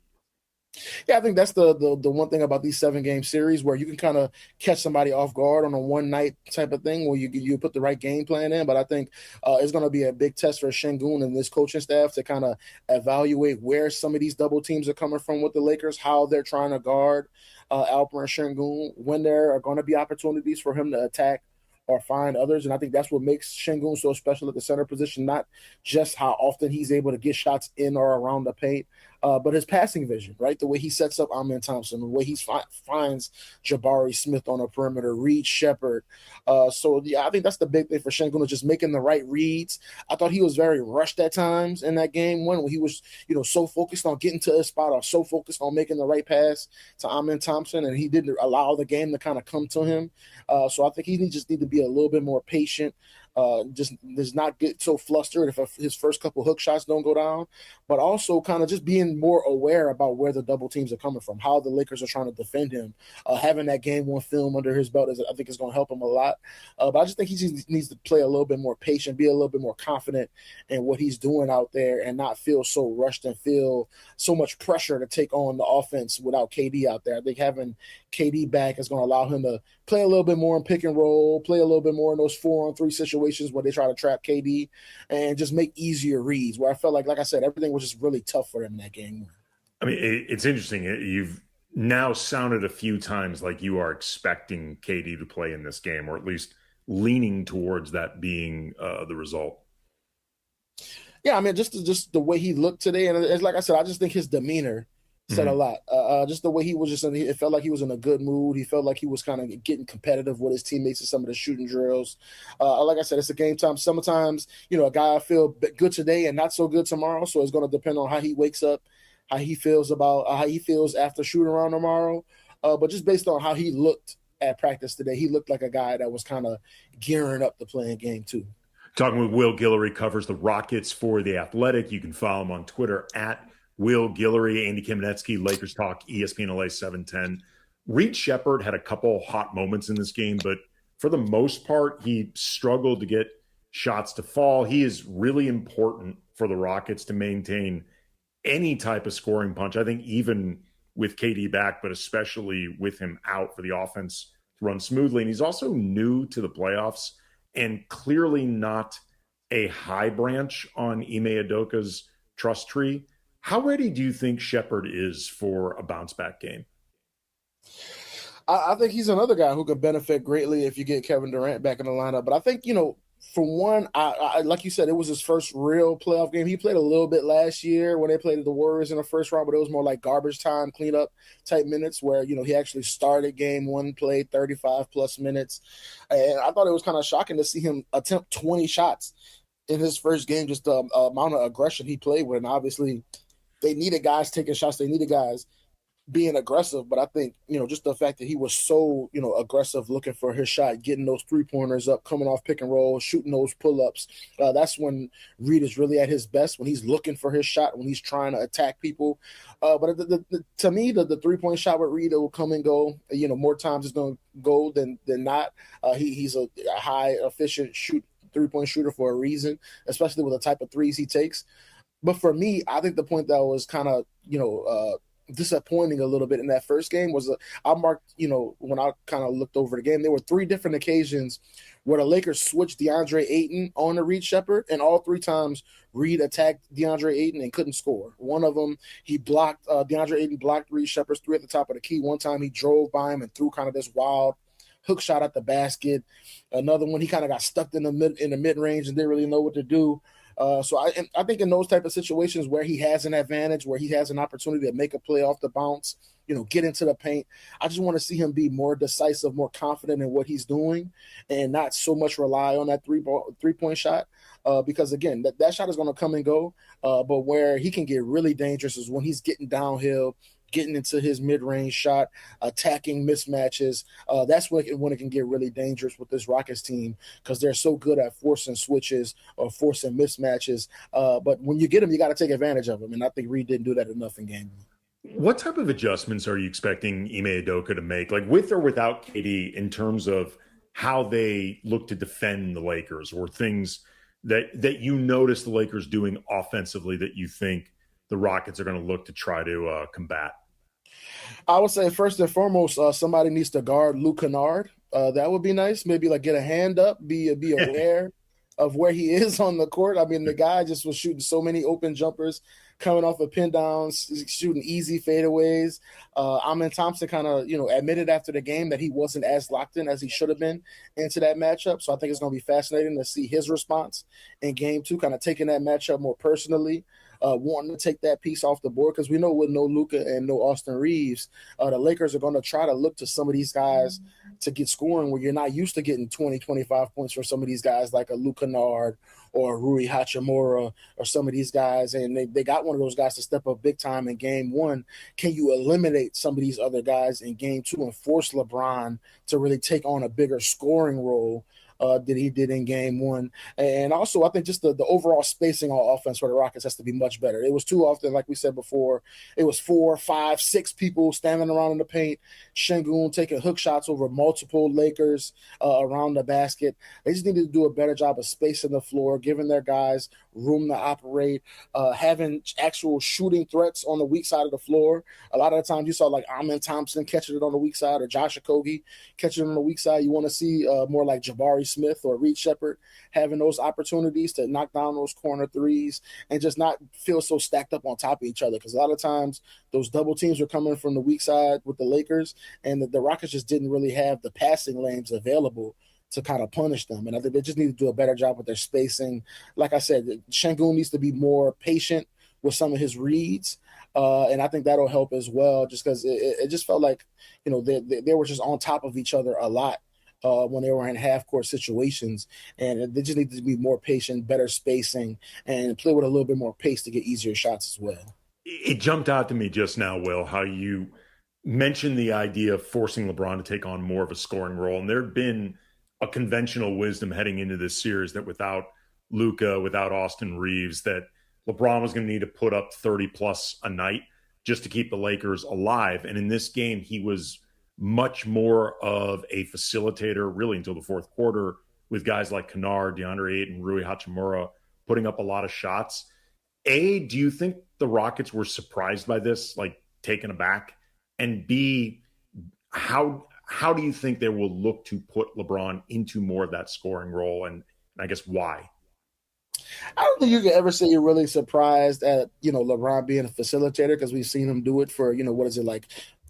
Yeah, I think that's the one thing about these 7-game series where you can kind of catch somebody off guard on a one-night type of thing where you put the right game plan in. But I think it's going to be a big test for Şengün and this coaching staff to kind of evaluate where some of these double teams are coming from with the Lakers, how they're trying to guard Alperen Şengün, when there are going to be opportunities for him to attack or find others. And I think that's what makes Şengün so special at the center position, not just how often he's able to get shots in or around the paint, but his passing vision, right? The way he sets up Amen Thompson, the way he finds Jabari Smith on the perimeter, Reed Shepherd. So, yeah, I think that's the big thing for Şengün, is just making the right reads. I thought he was very rushed at times in that game one, where he was, so focused on getting to his spot or so focused on making the right pass to Amen Thompson, and he didn't allow the game to kind of come to him. So I think he just need to be a little bit more patient. Just does not get so flustered if his first couple hook shots don't go down, but also kind of just being more aware about where the double teams are coming from, how the Lakers are trying to defend him. Having that game 1 film under his belt I think is going to help him a lot. But I just think he just needs to play a little bit more patient, be a little bit more confident in what he's doing out there, and not feel so rushed and feel so much pressure to take on the offense without KD out there. I think having KD back is going to allow him to play a little bit more in pick and roll, play a little bit more in those 4-on-3 situations where they try to trap KD, and just make easier reads, where I felt like I said, everything was just really tough for them in that game. I mean, it's interesting. You've now sounded a few times like you are expecting KD to play in this game, or at least leaning towards that being the result. Yeah, I mean, just the way he looked today, and it's like I said, I just think his demeanor said a lot. Just the way he was it felt like he was in a good mood. He felt like he was kind of getting competitive with his teammates in some of the shooting drills. Like I said, it's a game time. Sometimes, a guy feel good today and not so good tomorrow. So it's going to depend on how he wakes up, how he feels after shooting around tomorrow. But just based on how he looked at practice today, he looked like a guy that was kind of gearing up to play in game 2. Talking with Will Gillery, covers the Rockets for The Athletic. You can follow him on Twitter at Will Gillery. Andy Kamenetzky, Lakers Talk, ESPN LA 710. Reed Shepherd had a couple hot moments in this game, but for the most part, he struggled to get shots to fall. He is really important for the Rockets to maintain any type of scoring punch. I think even with KD back, but especially with him out, for the offense to run smoothly. And he's also new to the playoffs and clearly not a high branch on Ime Udoka's trust tree. How ready do you think Shepherd is for a bounce-back game? I think he's another guy who could benefit greatly if you get Kevin Durant back in the lineup. But I think, for one, I like you said, it was his first real playoff game. He played a little bit last year when they played the Warriors in the first round, but it was more like garbage time, cleanup type minutes where, he actually started game 1, played 35-plus minutes. And I thought it was kind of shocking to see him attempt 20 shots in his first game, just the amount of aggression he played with. And obviously, they needed guys taking shots. They needed guys being aggressive. But I think, just the fact that he was so, aggressive, looking for his shot, getting those 3-pointers up, coming off pick and roll, shooting those pull-ups. That's when Reed is really at his best, when he's looking for his shot, when he's trying to attack people. But to me, the 3-point shot with Reed, it will come and go. More times it's going to go than not. He's a high, efficient 3-point shooter for a reason, especially with the type of threes he takes. But for me, I think the point that was kind of, disappointing a little bit in that first game was I marked, when I kind of looked over the game, there were 3 different occasions where the Lakers switched DeAndre Ayton on to Reed Shepherd, and all 3 times Reed attacked DeAndre Ayton and couldn't score. One of them, he blocked DeAndre Ayton blocked Reed Shepherd's 3 at the top of the key. One time he drove by him and threw kind of this wild hook shot at the basket. Another one, he kind of got stuck in the mid-range and didn't really know what to do. So I think in those type of situations where he has an advantage, where he has an opportunity to make a play off the bounce, get into the paint, I just want to see him be more decisive, more confident in what he's doing, and not so much rely on that 3-point shot. because again, that shot is going to come and go. But where he can get really dangerous is when he's getting downhill, getting into his mid-range shot, attacking mismatches. That's when it can get really dangerous with this Rockets team because they're so good at forcing switches or forcing mismatches. But when you get them, you got to take advantage of them. And I think Reed didn't do that enough in game one. What type of adjustments are you expecting Ime Udoka to make, like with or without KD, in terms of how they look to defend the Lakers, or things that you notice the Lakers doing offensively that you think the Rockets are going to look to try to combat? I would say first and foremost, somebody needs to guard Luke Canard. That would be nice. Maybe like get a hand up, be aware of where he is on the court. I mean, the guy just was shooting so many open jumpers, coming off of pin downs, shooting easy fadeaways. Amen Thompson kind of, admitted after the game that he wasn't as locked in as he should have been into that matchup. So I think it's going to be fascinating to see his response in game two, kind of taking that matchup more personally. Wanting to take that piece off the board because we know with no Luka and no Austin Reeves, the Lakers are going to try to look to some of these guys to get scoring where you're not used to getting 20, 25 points from some of these guys like a Luke Canard or Rui Hachimura or some of these guys, and they got one of those guys to step up big time in game one. Can you eliminate some of these other guys in game two and force LeBron to really take on a bigger scoring role that he did in game one? And also, I think just the overall spacing on offense for the Rockets has to be much better. It was too often, like we said before, it was 4, 5, 6 people standing around in the paint, Şengün taking hook shots over multiple Lakers around the basket. They just needed to do a better job of spacing the floor, giving their guys room to operate, having actual shooting threats on the weak side of the floor. A lot of the times you saw like Amen Thompson catching it on the weak side or Josh Okogie catching it on the weak side. You want to see more like Jabari Smith or Reed Shepherd having those opportunities to knock down those corner threes and just not feel so stacked up on top of each other. Because a lot of times those double teams were coming from the weak side with the Lakers, and the Rockets just didn't really have the passing lanes available to kind of punish them. And I think they just need to do a better job with their spacing. Like I said, Şengün needs to be more patient with some of his reads. And I think that'll help as well, just because it just felt like, they were just on top of each other a lot when they were in half-court situations. And they just need to be more patient, better spacing, and play with a little bit more pace to get easier shots as well. It jumped out to me just now, Will, how you mentioned the idea of forcing LeBron to take on more of a scoring role. And there had been a conventional wisdom heading into this series that without Luka, without Austin Reeves, that LeBron was going to need to put up 30-plus a night just to keep the Lakers alive. And in this game, he was much more of a facilitator, really, until the fourth quarter, with guys like Canard, DeAndre Ayton, Rui Hachimura putting up a lot of shots. A, do you think the Rockets were surprised by this, like taken aback? And B, how do you think they will look to put LeBron into more of that scoring role? And I guess why? I don't think you can ever say you're really surprised at, LeBron being a facilitator, because we've seen him do it for,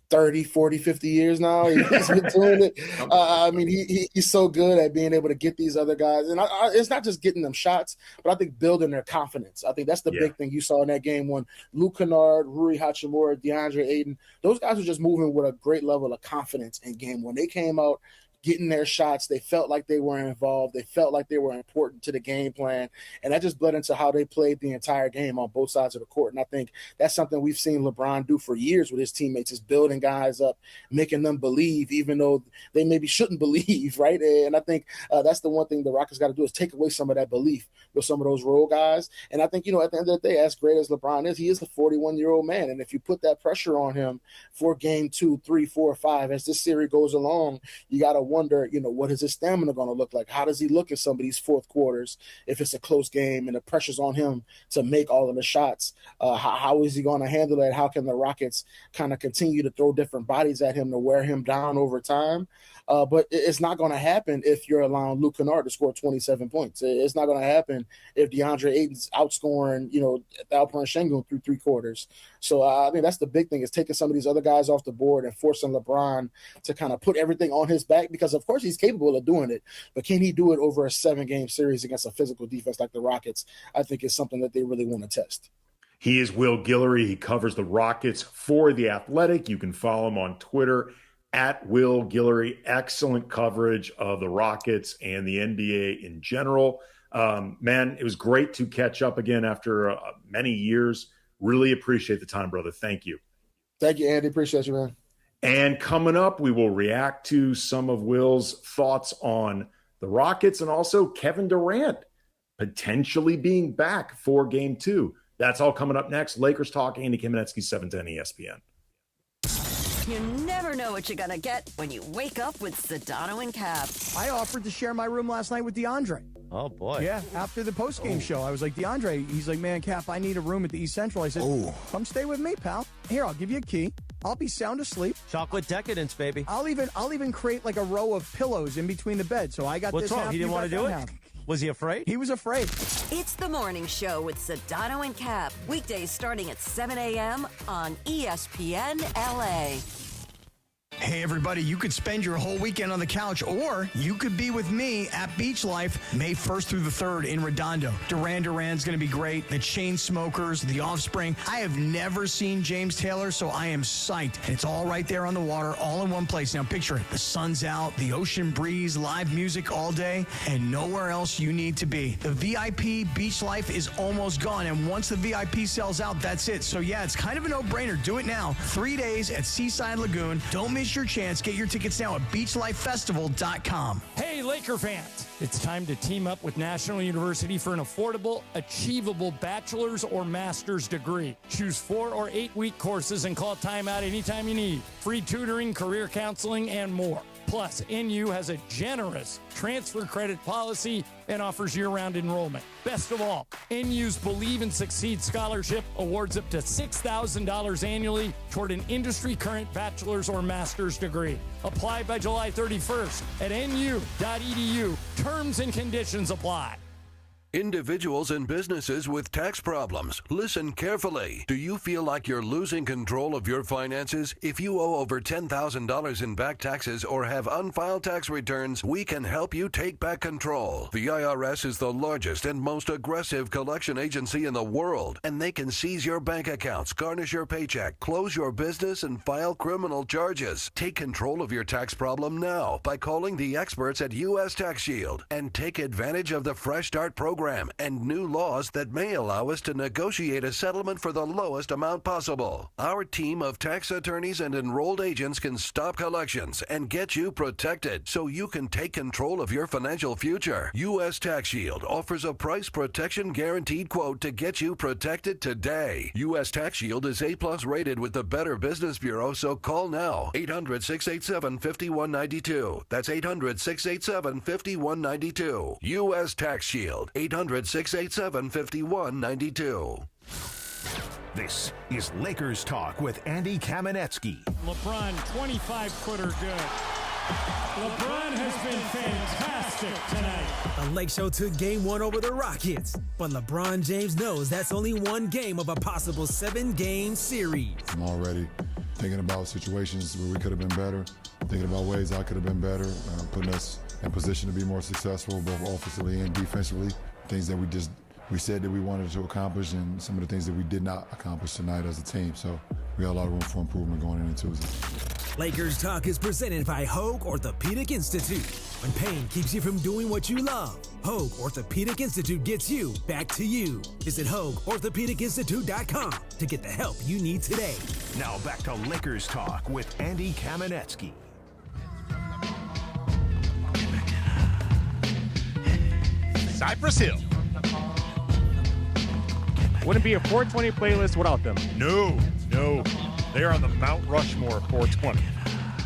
30, 40, 50 years now. He's been doing it. I mean, he's so good at being able to get these other guys. And it's not just getting them shots, but I think building their confidence. I think that's the big thing you saw in that game when Luke Canard, Rui Hachimura, DeAndre Ayton, those guys were just moving with a great level of confidence in game one. They came out getting their shots. They felt like they were involved. They felt like they were important to the game plan. And that just bled into how they played the entire game on both sides of the court. And I think that's something we've seen LeBron do for years with his teammates, is building guys up, making them believe, even though they maybe shouldn't believe, right? And I think that's the one thing the Rockets got to do, is take away some of that belief with some of those role guys. And I think, at the end of the day, as great as LeBron is, he is a 41-year-old man. And if you put that pressure on him for game 2, 3, 4, 5, as this series goes along, you got to wonder, what is his stamina going to look like? How does he look in some of these fourth quarters if it's a close game and the pressure's on him to make all of the shots? How is he going to handle it? How can the Rockets kind of continue to throw different bodies at him to wear him down over time? But it's not going to happen if you're allowing Luke Canard to score 27 points. It's not going to happen if DeAndre Ayton's outscoring, Alperen Şengün through 3 quarters. So I think that's the big thing, is taking some of these other guys off the board and forcing LeBron to kind of put everything on his back, because of course he's capable of doing it, but can he do it over a 7-game series against a physical defense like the Rockets? I think is something that they really want to test. He is Will Gillery. He covers the Rockets for The Athletic. You can follow him on Twitter at Will Gillery. Excellent coverage of the Rockets and the NBA in general. Man, it was great to catch up again after many years. Really appreciate the time, brother. Thank you. Thank you, Andy. Appreciate you, man. And coming up, we will react to some of Will's thoughts on the Rockets and also Kevin Durant potentially being back for Game 2. That's all coming up next. Lakers Talk, Andy Kamenetzky, 710 ESPN. You never know what you're going to get when you wake up with Sedano and Cap. I offered to share my room last night with DeAndre. Oh, boy. Yeah, after the post-game show, I was like, DeAndre, he's like, man, Cap, I need a room at the East Central. I said, come stay with me, pal. Here, I'll give you a key. I'll be sound asleep. Chocolate decadence, baby. I'll even create like a row of pillows in between the beds. So I got What's this wrong? half, He didn't you want to got do that it? half. Was he afraid? He was afraid. It's the morning show with Sedano and Cap. Weekdays starting at 7 a.m. on ESPN LA. Hey, everybody, you could spend your whole weekend on the couch, or you could be with me at Beach Life May 1st through the 3rd in Redondo. Duran's going to be great. The Chainsmokers, The Offspring. I have never seen James Taylor, so I am psyched. And it's all right there on the water, all in one place. Now, picture it. The sun's out, the ocean breeze, live music all day, and nowhere else you need to be. The VIP Beach Life is almost gone, and once the VIP sells out, that's it. So, yeah, it's kind of a no-brainer. Do it now. 3 days at Seaside Lagoon. Don't miss your chance. Get your tickets now at beachlifefestival.com. Hey, Laker fans, it's time to team up with National University for an affordable, achievable bachelor's or master's degree. Choose 4 or 8 week courses and call timeout anytime you need. Free tutoring, career counseling, and more. Plus, NU has a generous transfer credit policy and offers year-round enrollment. Best of all, NU's Believe and Succeed Scholarship awards up to $6,000 annually toward an industry-current bachelor's or master's degree. Apply by July 31st at nu.edu. Terms and conditions apply. Individuals and businesses with tax problems, listen carefully. Do you feel like you're losing control of your finances? If you owe over $10,000 in back taxes or have unfiled tax returns, we can help you take back control. The IRS is the largest and most aggressive collection agency in the world, and they can seize your bank accounts, garnish your paycheck, close your business, and file criminal charges. Take control of your tax problem now by calling the experts at U.S. Tax Shield and take advantage of the Fresh Start program and new laws that may allow us to negotiate a settlement for the lowest amount possible. Our team of tax attorneys and enrolled agents can stop collections and get you protected so you can take control of your financial future. U.S. Tax Shield offers a price protection guaranteed quote to get you protected today. U.S. Tax Shield is A+ rated with the Better Business Bureau, so call now. 800-687-5192. That's 800-687-5192. U.S. Tax Shield. 800-687-5192. This is Lakers Talk with Andy Kamenetzky. LeBron, 25-footer good. LeBron has been fantastic tonight. The Lake Show took Game 1 over the Rockets, but LeBron James knows that's only one game of a possible 7-game series. I'm already thinking about situations where we could have been better, thinking about ways I could have been better, putting us in position to be more successful, both offensively and defensively. Things that we said that we wanted to accomplish, and some of the things that we did not accomplish tonight as a team. So we got a lot of room for improvement going into Tuesday. Lakers Talk is presented by Hoag Orthopedic Institute. When pain keeps you from doing what you love, Hoag Orthopedic Institute gets you back to you. Visit HoagOrthopedicInstitute.com to get the help you need today. Now back to Lakers Talk with Andy Kamenetzky. Cypress Hill. Wouldn't be a 420 playlist without them. No. They are on the Mount Rushmore of 420.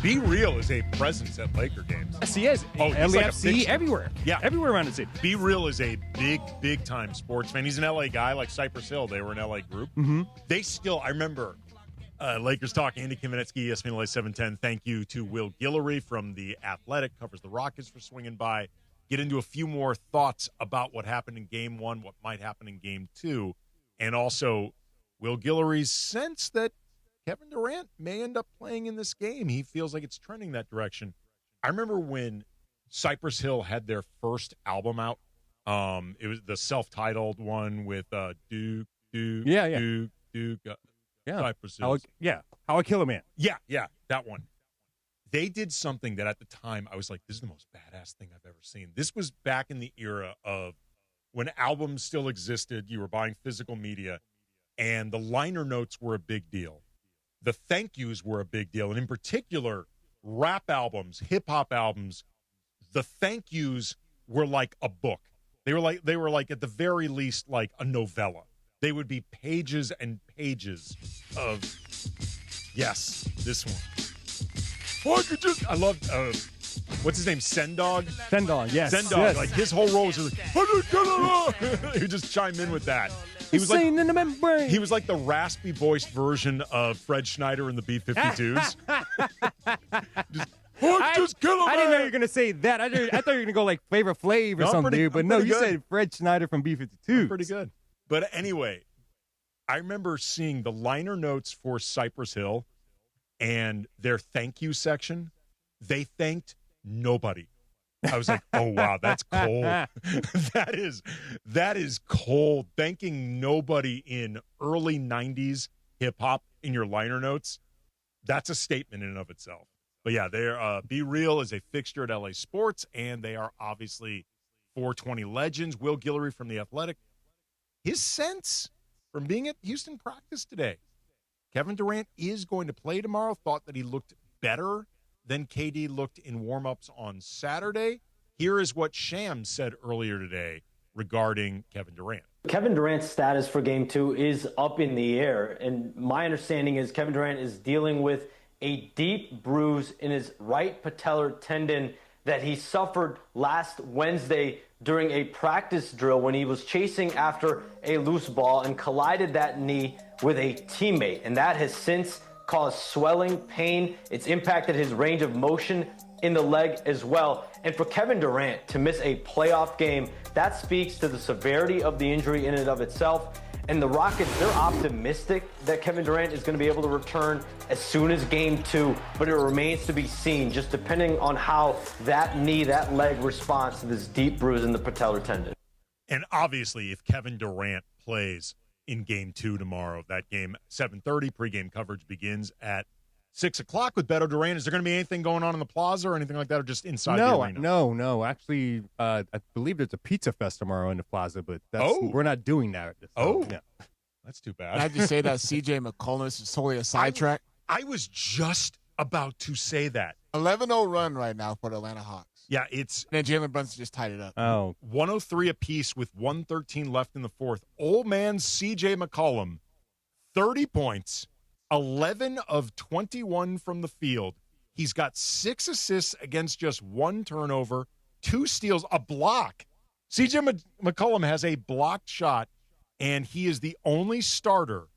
Be Real is a presence at Laker games. Yes, he is. Oh, he's like a LAFC, big- everywhere. Yeah. Everywhere around the city. Be Real is a big time sports fan. He's an LA guy like Cypress Hill. They were an LA group. Mm-hmm. They still, I remember Lakers Talk, Andy Kamenetzky, ESPN LA 710. Thank you to Will Gillery from The Athletic, covers the Rockets, for swinging by. Get into a few more thoughts about what happened in Game 1, what might happen in Game 2, and also Will Gillery's sense that Kevin Durant may end up playing in this game. He feels like it's trending that direction. I remember when Cypress Hill had their first album out. It was the self-titled one with Duke. Yeah. Cypress Hill. How I Kill a Man. Yeah, that one. They did something that at the time I was like, this is the most badass thing I've ever seen. This was back in the era of when albums still existed, you were buying physical media, and the liner notes were a big deal. The thank yous were a big deal. And in particular, rap albums, hip-hop albums, the thank yous were like a book. They were like at the very least like a novella. They would be pages and pages of, yes, this one. I love, what's his name? Sendog? Sendog, yes. Sendog. Yes. Like his whole role was like, he would just chime in with that. He was Insane in the membrane. He was like the raspy voiced version of Fred Schneider in the B-52s. Just kill him, I didn't know man. you were going to say that. I thought you were going to go like Flavor Flav or something, dude. But no, you said Fred Schneider from B-52. Pretty good. But anyway, I remember seeing the liner notes for Cypress Hill and their thank you section. They thanked nobody. I was like, oh, wow, that's cold. that is cold. Thanking nobody in early 90s hip-hop in your liner notes, that's a statement in and of itself. But, yeah, they're Be Real is a fixture at LA Sports, and they are obviously 420 legends. Will Gillery from The Athletic. His sense from being at Houston practice today, Kevin Durant is going to play tomorrow, thought that he looked better than KD looked in warm-ups on Saturday. Here is what Shams said earlier today regarding Kevin Durant. Kevin Durant's status for Game 2 is up in the air, and my understanding is Kevin Durant is dealing with a deep bruise in his right patellar tendon that he suffered last Wednesday during a practice drill when he was chasing after a loose ball and collided that knee with a teammate, and that has since caused swelling, pain. It's impacted his range of motion in the leg as well. And for Kevin Durant to miss a playoff game, that speaks to the severity of the injury in and of itself. And the Rockets, they're optimistic that Kevin Durant is going to be able to return as soon as Game 2, but it remains to be seen, just depending on how that knee, that leg responds to this deep bruise in the patellar tendon. And obviously, if Kevin Durant plays in Game 2 tomorrow, that game, 7:30, pregame coverage begins at 6 o'clock with Beto Durant. Is there going to be anything going on in the plaza or anything like that, or just inside the arena? No. Actually, I believe there's a pizza fest tomorrow in the plaza, but we're not doing that. So, yeah. That's too bad. Can I just say that C.J. McCollum is totally a sidetrack? I was just about to say that. 11-0 run right now for the Atlanta Hawks. Yeah, it's... And then Jalen Brunson just tied it up. 103 apiece with 1:13 left in the fourth. Old man C.J. McCollum, 30 points, 11 of 21 from the field. He's got 6 assists against just 1 turnover, 2 steals, a block. C.J. McCollum has a blocked shot, and he is the only starter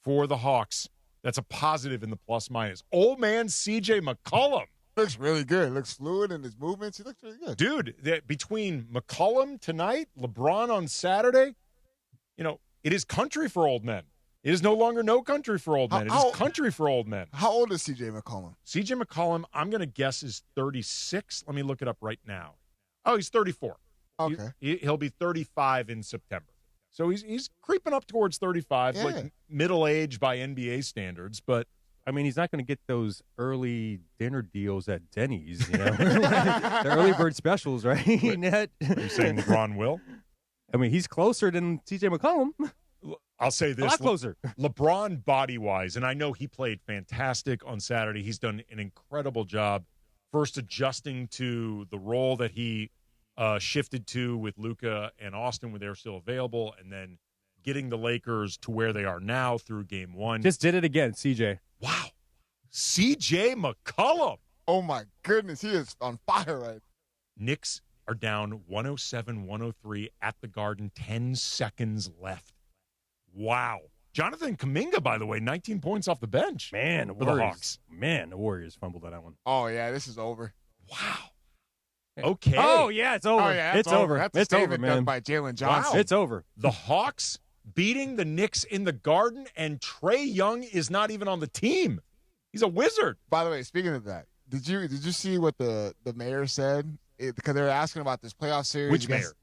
for the Hawks that's a positive in the plus-minus. Old man C.J. McCollum. Looks really good. Looks fluid in his movements. He looks really good. Dude, between McCollum tonight, LeBron on Saturday, it is country for old men. It is no longer no country for old men. It is country for old men. How old is C.J. McCollum? C.J. McCollum, I'm going to guess, is 36. Let me look it up right now. Oh, he's 34. Okay. He'll be 35 in September. So he's creeping up towards 35, like middle age by NBA standards. But I mean, he's not going to get those early dinner deals at Denny's, the early bird specials, right? Are you saying LeBron will? I mean, he's closer than C.J. McCollum. I'll say this. A lot closer. LeBron body-wise, and I know he played fantastic on Saturday. He's done an incredible job first adjusting to the role that he shifted to with Luka and Austin when they were still available, and then getting the Lakers to where they are now through Game 1. Just did it again, CJ. Wow. C.J. McCollum. Oh, my goodness. He is on fire right now. Knicks are down 107-103 at the Garden, 10 seconds left. Wow. Jonathan Kuminga, by the way, 19 points off the bench. Man, for the Hawks. Man, the Warriors fumbled on that one. Oh, yeah, this is over. Wow. Okay. Oh, yeah, it's over. Oh, yeah, it's over. That's it's a over, statement man. done by Jalen Johnson. Wow. It's over. The Hawks beating the Knicks in the Garden, and Trae Young is not even on the team. He's a wizard. By the way, speaking of that, did you see what the mayor said? Because they were asking about this playoff series. Which mayor?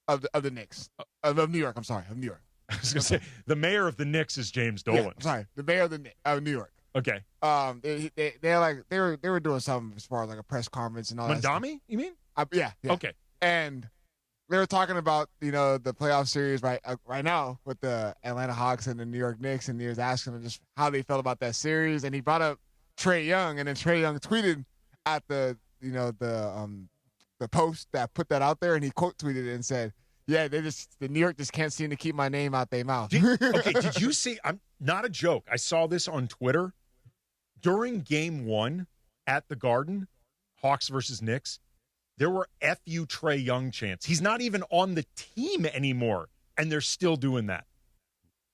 Of the Knicks. Of New York. I'm sorry, of New York. I was going to say, the mayor of the Knicks is James Dolan. Yeah, I'm sorry, the mayor of New York. Okay. They were doing something as far as like a press conference and all that. Mandami, you mean? Yeah. Okay. And they were talking about, the playoff series right now with the Atlanta Hawks and the New York Knicks, and he was asking them just how they felt about that series, and he brought up Trae Young, and then Trae Young tweeted at the post that put that out there, and he quote tweeted it and said, "Yeah, the New York just can't seem to keep my name out their mouth." Did you see? I'm not a joke. I saw this on Twitter during Game 1 at the Garden, Hawks versus Knicks. There were "F you Trae Young" chants. He's not even on the team anymore, and they're still doing that.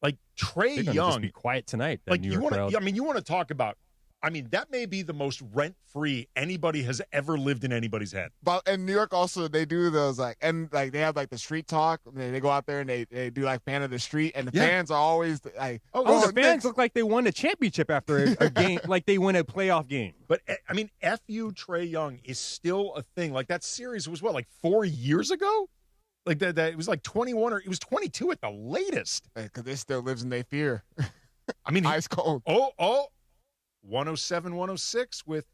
Like Trae Young, just be quiet tonight. Like you want to talk about. I mean, that may be the most rent-free anybody has ever lived in anybody's head. But in New York also, they do those they have the street talk. They go out there and they do fan of the street, and the fans are always like, the fans look like they won a championship after a game, like they win a playoff game. But I mean, F you Trae Young is still a thing. Like that series was 4 years ago? Like that it was 21 or it was 22 at the latest. Because it still lives in their fear. I mean, ice cold. 107-106 with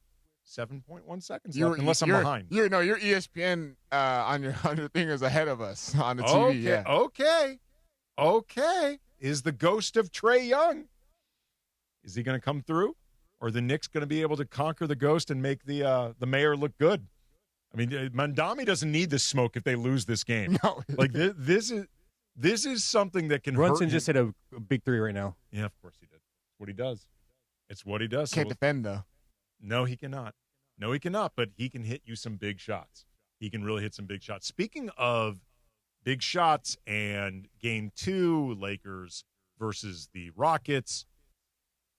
7.1 seconds left, unless I'm behind. Your ESPN on your thing is ahead of us on the TV. Okay. Is the ghost of Trae Young? Is he going to come through, or are the Knicks going to be able to conquer the ghost and make the mayor look good? I mean, Mandami doesn't need this smoke if they lose this game. No, this is something that can. Brunson hurt just hit a big three right now. Yeah, of course he did. That's what he does. It's what he does. Can't defend, though. No, he cannot. But he can hit you some big shots. He can really hit some big shots. Speaking of big shots and Game 2, Lakers versus the Rockets,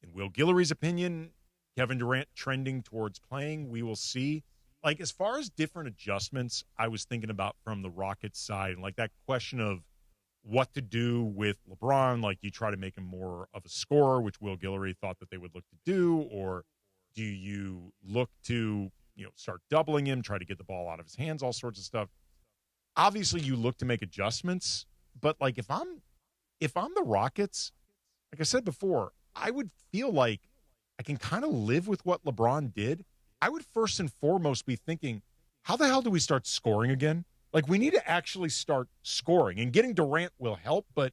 in Will Gillery's opinion, Kevin Durant trending towards playing. We will see. As far as different adjustments, I was thinking about from the Rockets side, and that question of what to do with LeBron, you try to make him more of a scorer, which Will Gillery thought that they would look to do, or do you look to, start doubling him, try to get the ball out of his hands, all sorts of stuff. Obviously, you look to make adjustments, but if I'm the Rockets, like I said before, I would feel like I can kind of live with what LeBron did. I would first and foremost be thinking, how the hell do we start scoring again? We need to actually start scoring, and getting Durant will help, but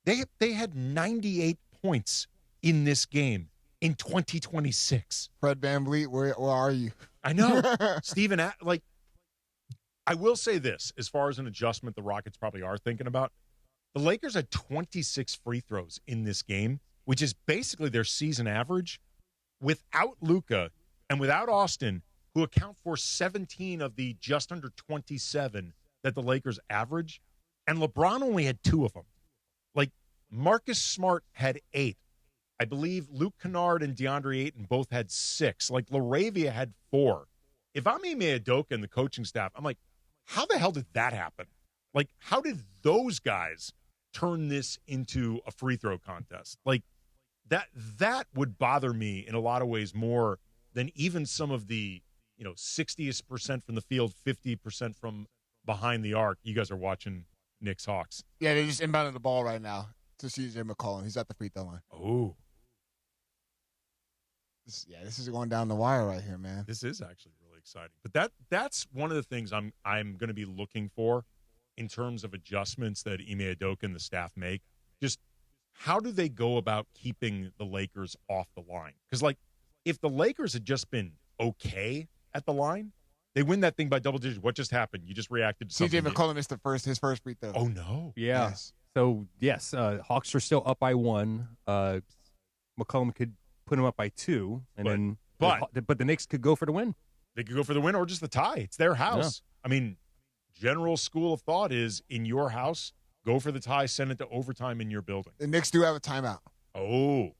they had 98 points in this game in 2026. Fred VanVleet, where are you? I know. Steven, I will say this, as far as an adjustment the Rockets probably are thinking about. The Lakers had 26 free throws in this game, which is basically their season average. Without Luka and without Austin, who account for 17 of the just under 27 that the Lakers average, and LeBron only had 2 of them. Marcus Smart had 8. I believe Luke Canard and DeAndre Ayton both had 6. LaRavia had 4. If I'm Ime Udoka and the coaching staff, I'm like, how the hell did that happen? How did those guys turn this into a free throw contest? That would bother me in a lot of ways more than even some of the 60% from the field, 50% from behind the arc. You guys are watching Knicks Hawks. Yeah, they're just inbounding the ball right now to CJ McCollum. He's at the free throw line. Oh. This is going down the wire right here, man. This is actually really exciting. But that's one of the things I'm going to be looking for in terms of adjustments that Ime Udoka and the staff make. Just how do they go about keeping the Lakers off the line? Because, if the Lakers had just been okay at the line, they win that thing by double digits. What just happened? You just reacted to something. CJ McCollum missed his first free throw. Oh, no. Yeah. Yes. So, yes, Hawks are still up by 1. McCollum could put him up by 2, but the Knicks could go for the win. They could go for the win or just the tie. It's their house. Yeah. I mean, general school of thought is in your house, go for the tie, send it to overtime in your building. The Knicks do have a timeout. Oh.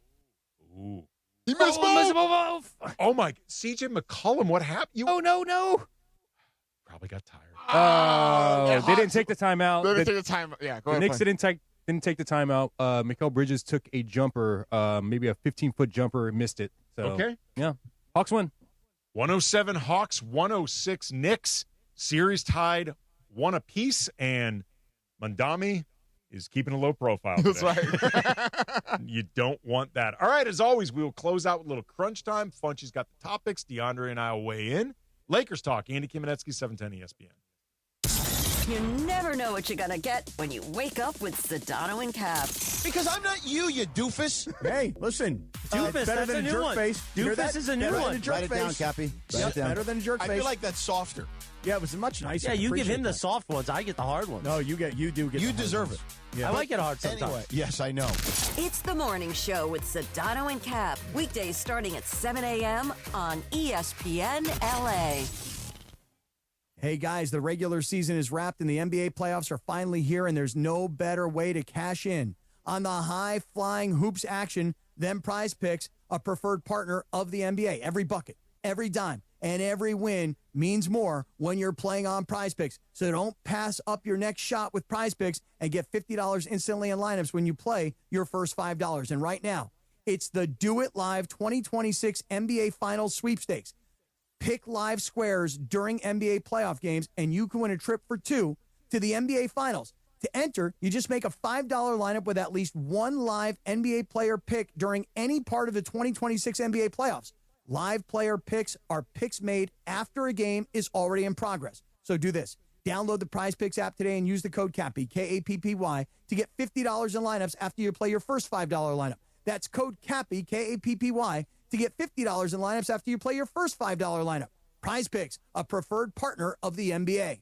Ooh. He missed both. Oh, my. CJ McCollum, what happened? No. Probably got tired. They didn't take the timeout. They didn't take the timeout. Yeah, go ahead. The Knicks didn't take the timeout. Mikal Bridges took a jumper, maybe a 15-foot jumper, missed it. So, okay. Yeah. Hawks win. 107 Hawks, 106 Knicks. Series tied 1 apiece, and Mandami is keeping a low profile today. That's right. You don't want that. All right, as always, we will close out with a little crunch time. Funchy's got the topics. DeAndre and I will weigh in. Lakers talk. Andy Kamenetzky, 710 ESPN. You never know what you're going to get when you wake up with Sedano and Cap. Because I'm not you doofus. Hey, listen. Doofus, better that's than a new jerk one. face. Doofus is a new Better one. than a jerk Write it face. down, Cappy. Write it down. Better than a jerk I face. feel like that's softer. Yeah, it was much nicer. Yeah, you give him the Appreciate soft ones. I get the hard ones. that. No, you do get. You the hard deserve ones. it. Yeah. I like it hard sometimes. Anyway, yes, I know. It's the morning show with Sedano and Cap. Weekdays starting at 7 a.m. on ESPN LA. Hey guys, the regular season is wrapped and the NBA playoffs are finally here, and there's no better way to cash in on the high-flying hoops action than Prize Picks, a preferred partner of the NBA. Every bucket, every dime, and every win means more when you're playing on Prize Picks. So don't pass up your next shot with Prize Picks and get $50 instantly in lineups when you play your first $5. And right now, it's the Do It Live 2026 NBA Finals Sweepstakes. Pick live squares during NBA playoff games, and you can win a trip for two to the NBA Finals. To enter, you just make a $5 lineup with at least one live NBA player pick during any part of the 2026 NBA playoffs. Live player picks are picks made after a game is already in progress. So do this. Download the Prize Picks app today and use the code CAPPY, K-A-P-P-Y, to get $50 in lineups after you play your first $5 lineup. That's code CAPPY, K-A-P-P-Y, to get $50 in lineups after you play your first $5 lineup. Prize Picks, a preferred partner of the NBA.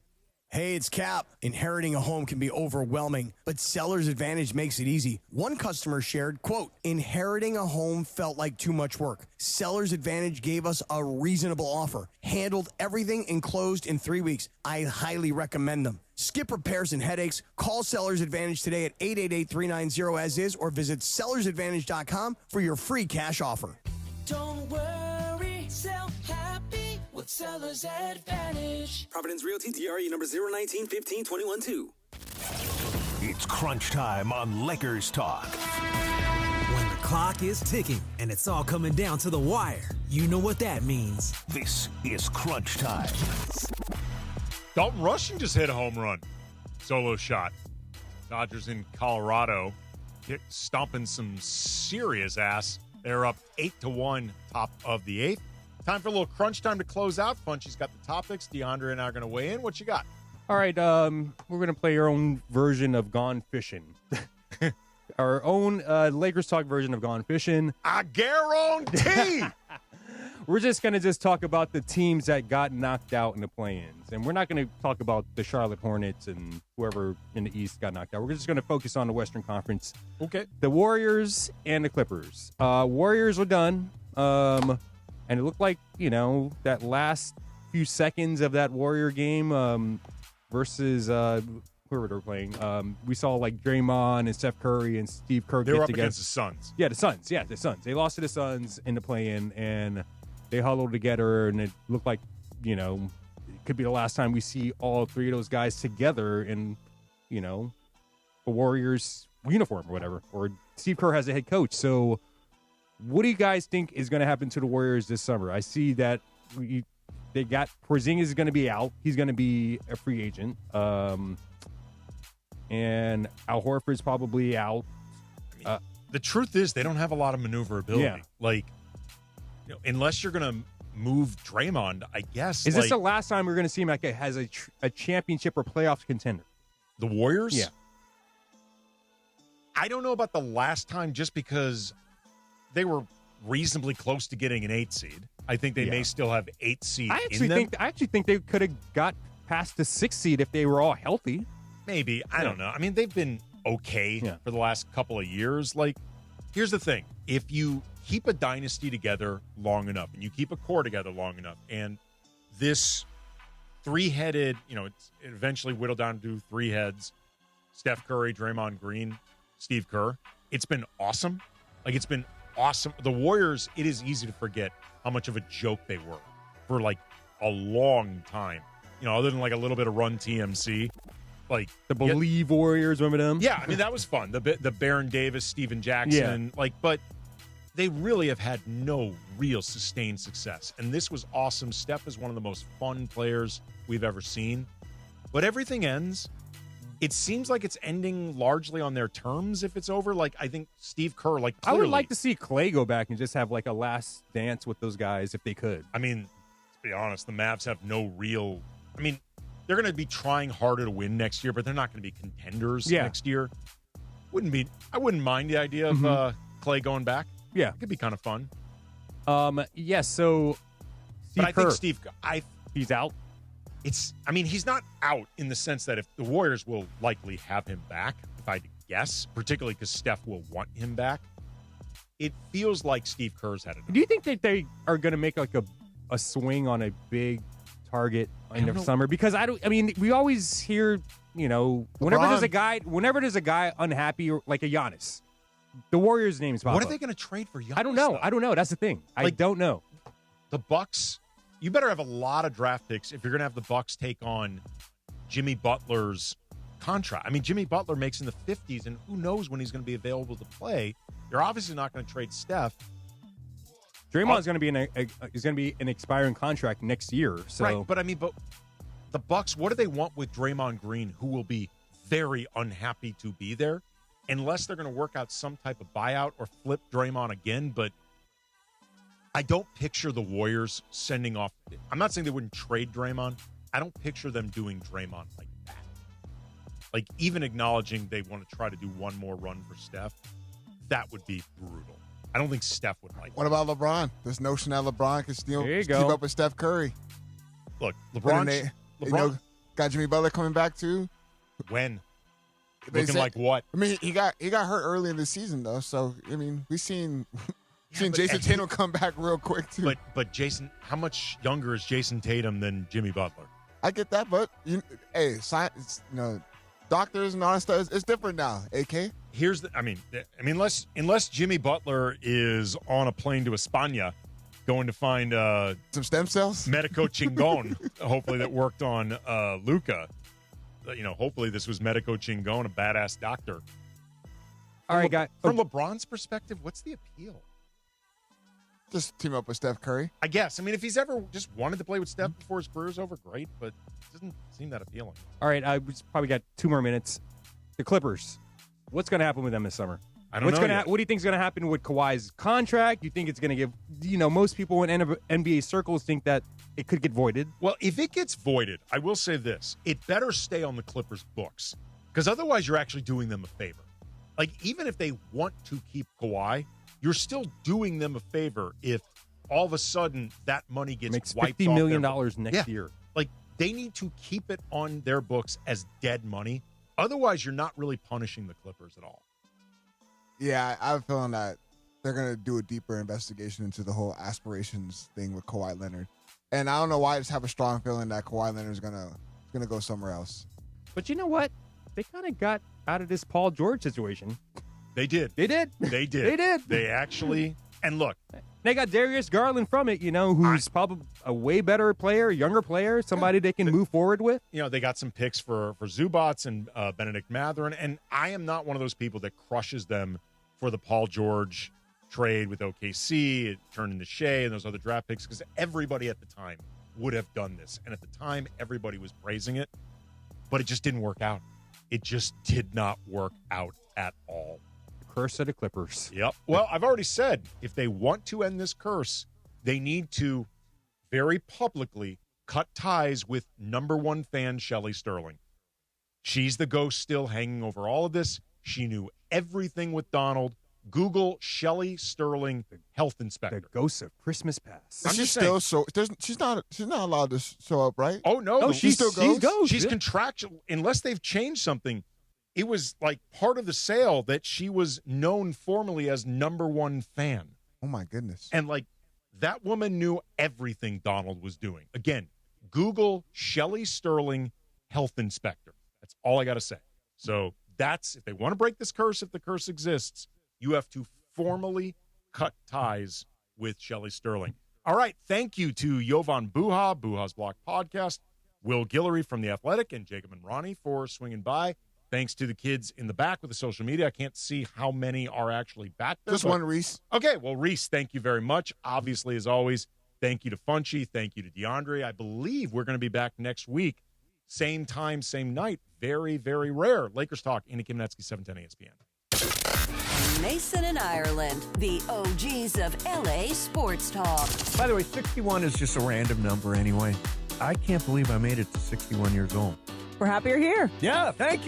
Hey, it's Cap. Inheriting a home can be overwhelming, but Seller's Advantage makes it easy. One customer shared, quote, inheriting a home felt like too much work. Seller's Advantage gave us a reasonable offer, handled everything, and closed in 3 weeks. I highly recommend them. Skip repairs and headaches. Call Seller's Advantage today at 888-390-AS-IS or visit sellersadvantage.com for your free cash offer. Don't worry, sell happy with Seller's Advantage. Providence Realty, DRE number 019-15-21-2. It's crunch time on Lakers Talk. When the clock is ticking and it's all coming down to the wire, you know what that means. This is crunch time. Dalton Rushing just hit a home run. Solo shot. Dodgers in Colorado stomping some serious ass. They're up 8-1, top of the eighth. Time for a little crunch time to close out. Funchy's got the topics. DeAndre and I are going to weigh in. What you got? All right, we're going to play our own version of Gone Fishing. Our own Lakers Talk version of Gone Fishing. I guarantee! We're just going to talk about the teams that got knocked out in the play-ins. And we're not going to talk about the Charlotte Hornets and whoever in the East got knocked out. We're just going to focus on the Western Conference. Okay. The Warriors and the Clippers. Warriors were done. And it looked like, that last few seconds of that Warrior game versus whoever they were playing. We saw like Draymond and Steph Curry and Steve Kerr they get were up together. Against the Suns. Yeah, the Suns. They lost to the Suns in the play-in, and they huddled together, and it looked like, it could be the last time we see all three of those guys together in, a Warriors uniform or whatever, or Steve Kerr as a head coach. So what do you guys think is going to happen to the Warriors this summer? I see that they got Porzingis is going to be out. He's going to be a free agent. And Al Horford's probably out. The truth is they don't have a lot of maneuverability. Yeah. Like, unless you're going to move Draymond, I guess. Is this the last time we're going to see him as a championship or playoff contender? The Warriors? Yeah. I don't know about the last time just because they were reasonably close to getting an 8 seed. I think they may still have 8 seed in them. I actually think they could have got past the 6 seed if they were all healthy. Maybe. I don't know. I mean, they've been okay for the last couple of years. Like, here's the thing. If you keep a dynasty together long enough and you keep a core together long enough, and this three-headed, it's eventually whittled down to 3 heads, Steph Curry, Draymond Green, Steve Kerr, it's been awesome. Like, it's been awesome. The Warriors, it is easy to forget how much of a joke they were for, like, a long time. Other than, like, a little bit of Run TMC. Like the Believe Warriors, remember them? Yeah, I mean, that was fun. The Baron Davis, Steven Jackson, but they really have had no real sustained success. And this was awesome. Steph is one of the most fun players we've ever seen. But everything ends. It seems like it's ending largely on their terms if it's over. Like, I think Steve Kerr, clearly. I would like to see Clay go back and just have, like, a last dance with those guys if they could. I mean, to be honest, the Mavs have no real – I mean, they're going to be trying harder to win next year, but they're not going to be contenders next year. I wouldn't mind the idea of Clay going back. Yeah. It could be kind of fun. Yes, so Steve But I Kerr, think he's out. He's not out in the sense that if the Warriors will likely have him back, if I had to guess, particularly because Steph will want him back. It feels like Steve Kerr's had enough. Do you think that they are going to make like a swing on a big target in the summer? Because we always hear, whenever there's a guy unhappy, or like a Giannis, the Warriors' names pop up. What are they going to trade for Giannis? I don't know. That's the thing. I don't know. The Bucks, you better have a lot of draft picks if you're going to have the Bucks take on Jimmy Butler's contract. I mean, Jimmy Butler makes in the 50s, and who knows when he's going to be available to play. You're obviously not going to trade Steph. Draymond's going to be an expiring contract next year. So. Right, but the Bucks, what do they want with Draymond Green, who will be very unhappy to be there, unless they're going to work out some type of buyout or flip Draymond again? But I don't picture the Warriors sending off. I'm not saying they wouldn't trade Draymond. I don't picture them doing Draymond like that. Like, even acknowledging they want to try to do one more run for Steph, that would be brutal. I don't think Steph would like What about LeBron? This notion that LeBron can still keep up with Steph Curry. Look, LeBron got Jimmy Butler coming back too. When? Looking like what? I mean, he got hurt early in the season though, so I mean, we've seen Jason Tatum come back real quick too. But Jason, how much younger is Jason Tatum than Jimmy Butler? I get that, but science, doctors and all that stuff, it's different now. AK. Unless Jimmy Butler is on a plane to España going to find some stem cells, Medico Chingon, hopefully that worked on Luka. Hopefully this was Medico Chingon, a badass doctor. All right, guys. From LeBron's perspective, what's the appeal? Just team up with Steph Curry. I guess. I mean, if he's ever just wanted to play with Steph before his career's over, great, but it doesn't seem that appealing. All right, I probably got 2 more minutes. The Clippers. What's going to happen with them this summer? I don't know. What do you think is going to happen with Kawhi's contract? You think it's going to give, most people in NBA circles think that it could get voided. Well, if it gets voided, I will say this. It better stay on the Clippers' books, because otherwise you're actually doing them a favor. Like, even if they want to keep Kawhi, you're still doing them a favor if all of a sudden that money gets makes wiped $50 off million their next year. Like, they need to keep it on their books as dead money. Otherwise, you're not really punishing the Clippers at all. Yeah, I have a feeling that they're going to do a deeper investigation into the whole aspirations thing with Kawhi Leonard. And I don't know why I just have a strong feeling that Kawhi Leonard is gonna go somewhere else. But you know what? They kind of got out of this Paul George situation. They did. They did. They did. They did. They actually. And look, they got Darius Garland from it, who's probably a way better player, younger player, somebody they can move forward with. They got some picks for Zubats and Benedict Mathurin, and I am not one of those people that crushes them for the Paul George trade with OKC. It turned into Shea and those other draft picks, because everybody at the time would have done this, and at the time everybody was praising it, but it just didn't work out. It just did not work out at all. Curse of the Clippers. Yep. Well, I've already said, if they want to end this curse, they need to very publicly cut ties with number one fan Shelley Sterling. She's the ghost still hanging over all of this. She knew everything with Donald. Google Shelley Sterling, health inspector. The ghost of Christmas past. She's still she's not allowed to show up, right? Oh no, she still goes. She's contractual unless they've changed something. It was like part of the sale that she was known formally as number one fan. Oh, my goodness. And, that woman knew everything Donald was doing. Again, Google Shelley Sterling, health inspector. That's all I got to say. So if they want to break this curse, if the curse exists, you have to formally cut ties with Shelley Sterling. All right. Thank you to Yovan Buha, Buha's Block Podcast, Will Gillery from The Athletic, and Jacob and Ronnie for swinging by. Thanks to the kids in the back with the social media. I can't see how many are actually back there. Just one, Reese. Okay, well, Reese, thank you very much. Obviously, as always, thank you to Funchy. Thank you to DeAndre. I believe we're going to be back next week. Same time, same night. Very, very rare. Lakers Talk, Andy Kamenetzky, 710 ESPN. Mason and Ireland, the OGs of LA Sports Talk. By the way, 61 is just a random number anyway. I can't believe I made it to 61 years old. We're happy you're here. Yeah, thank you.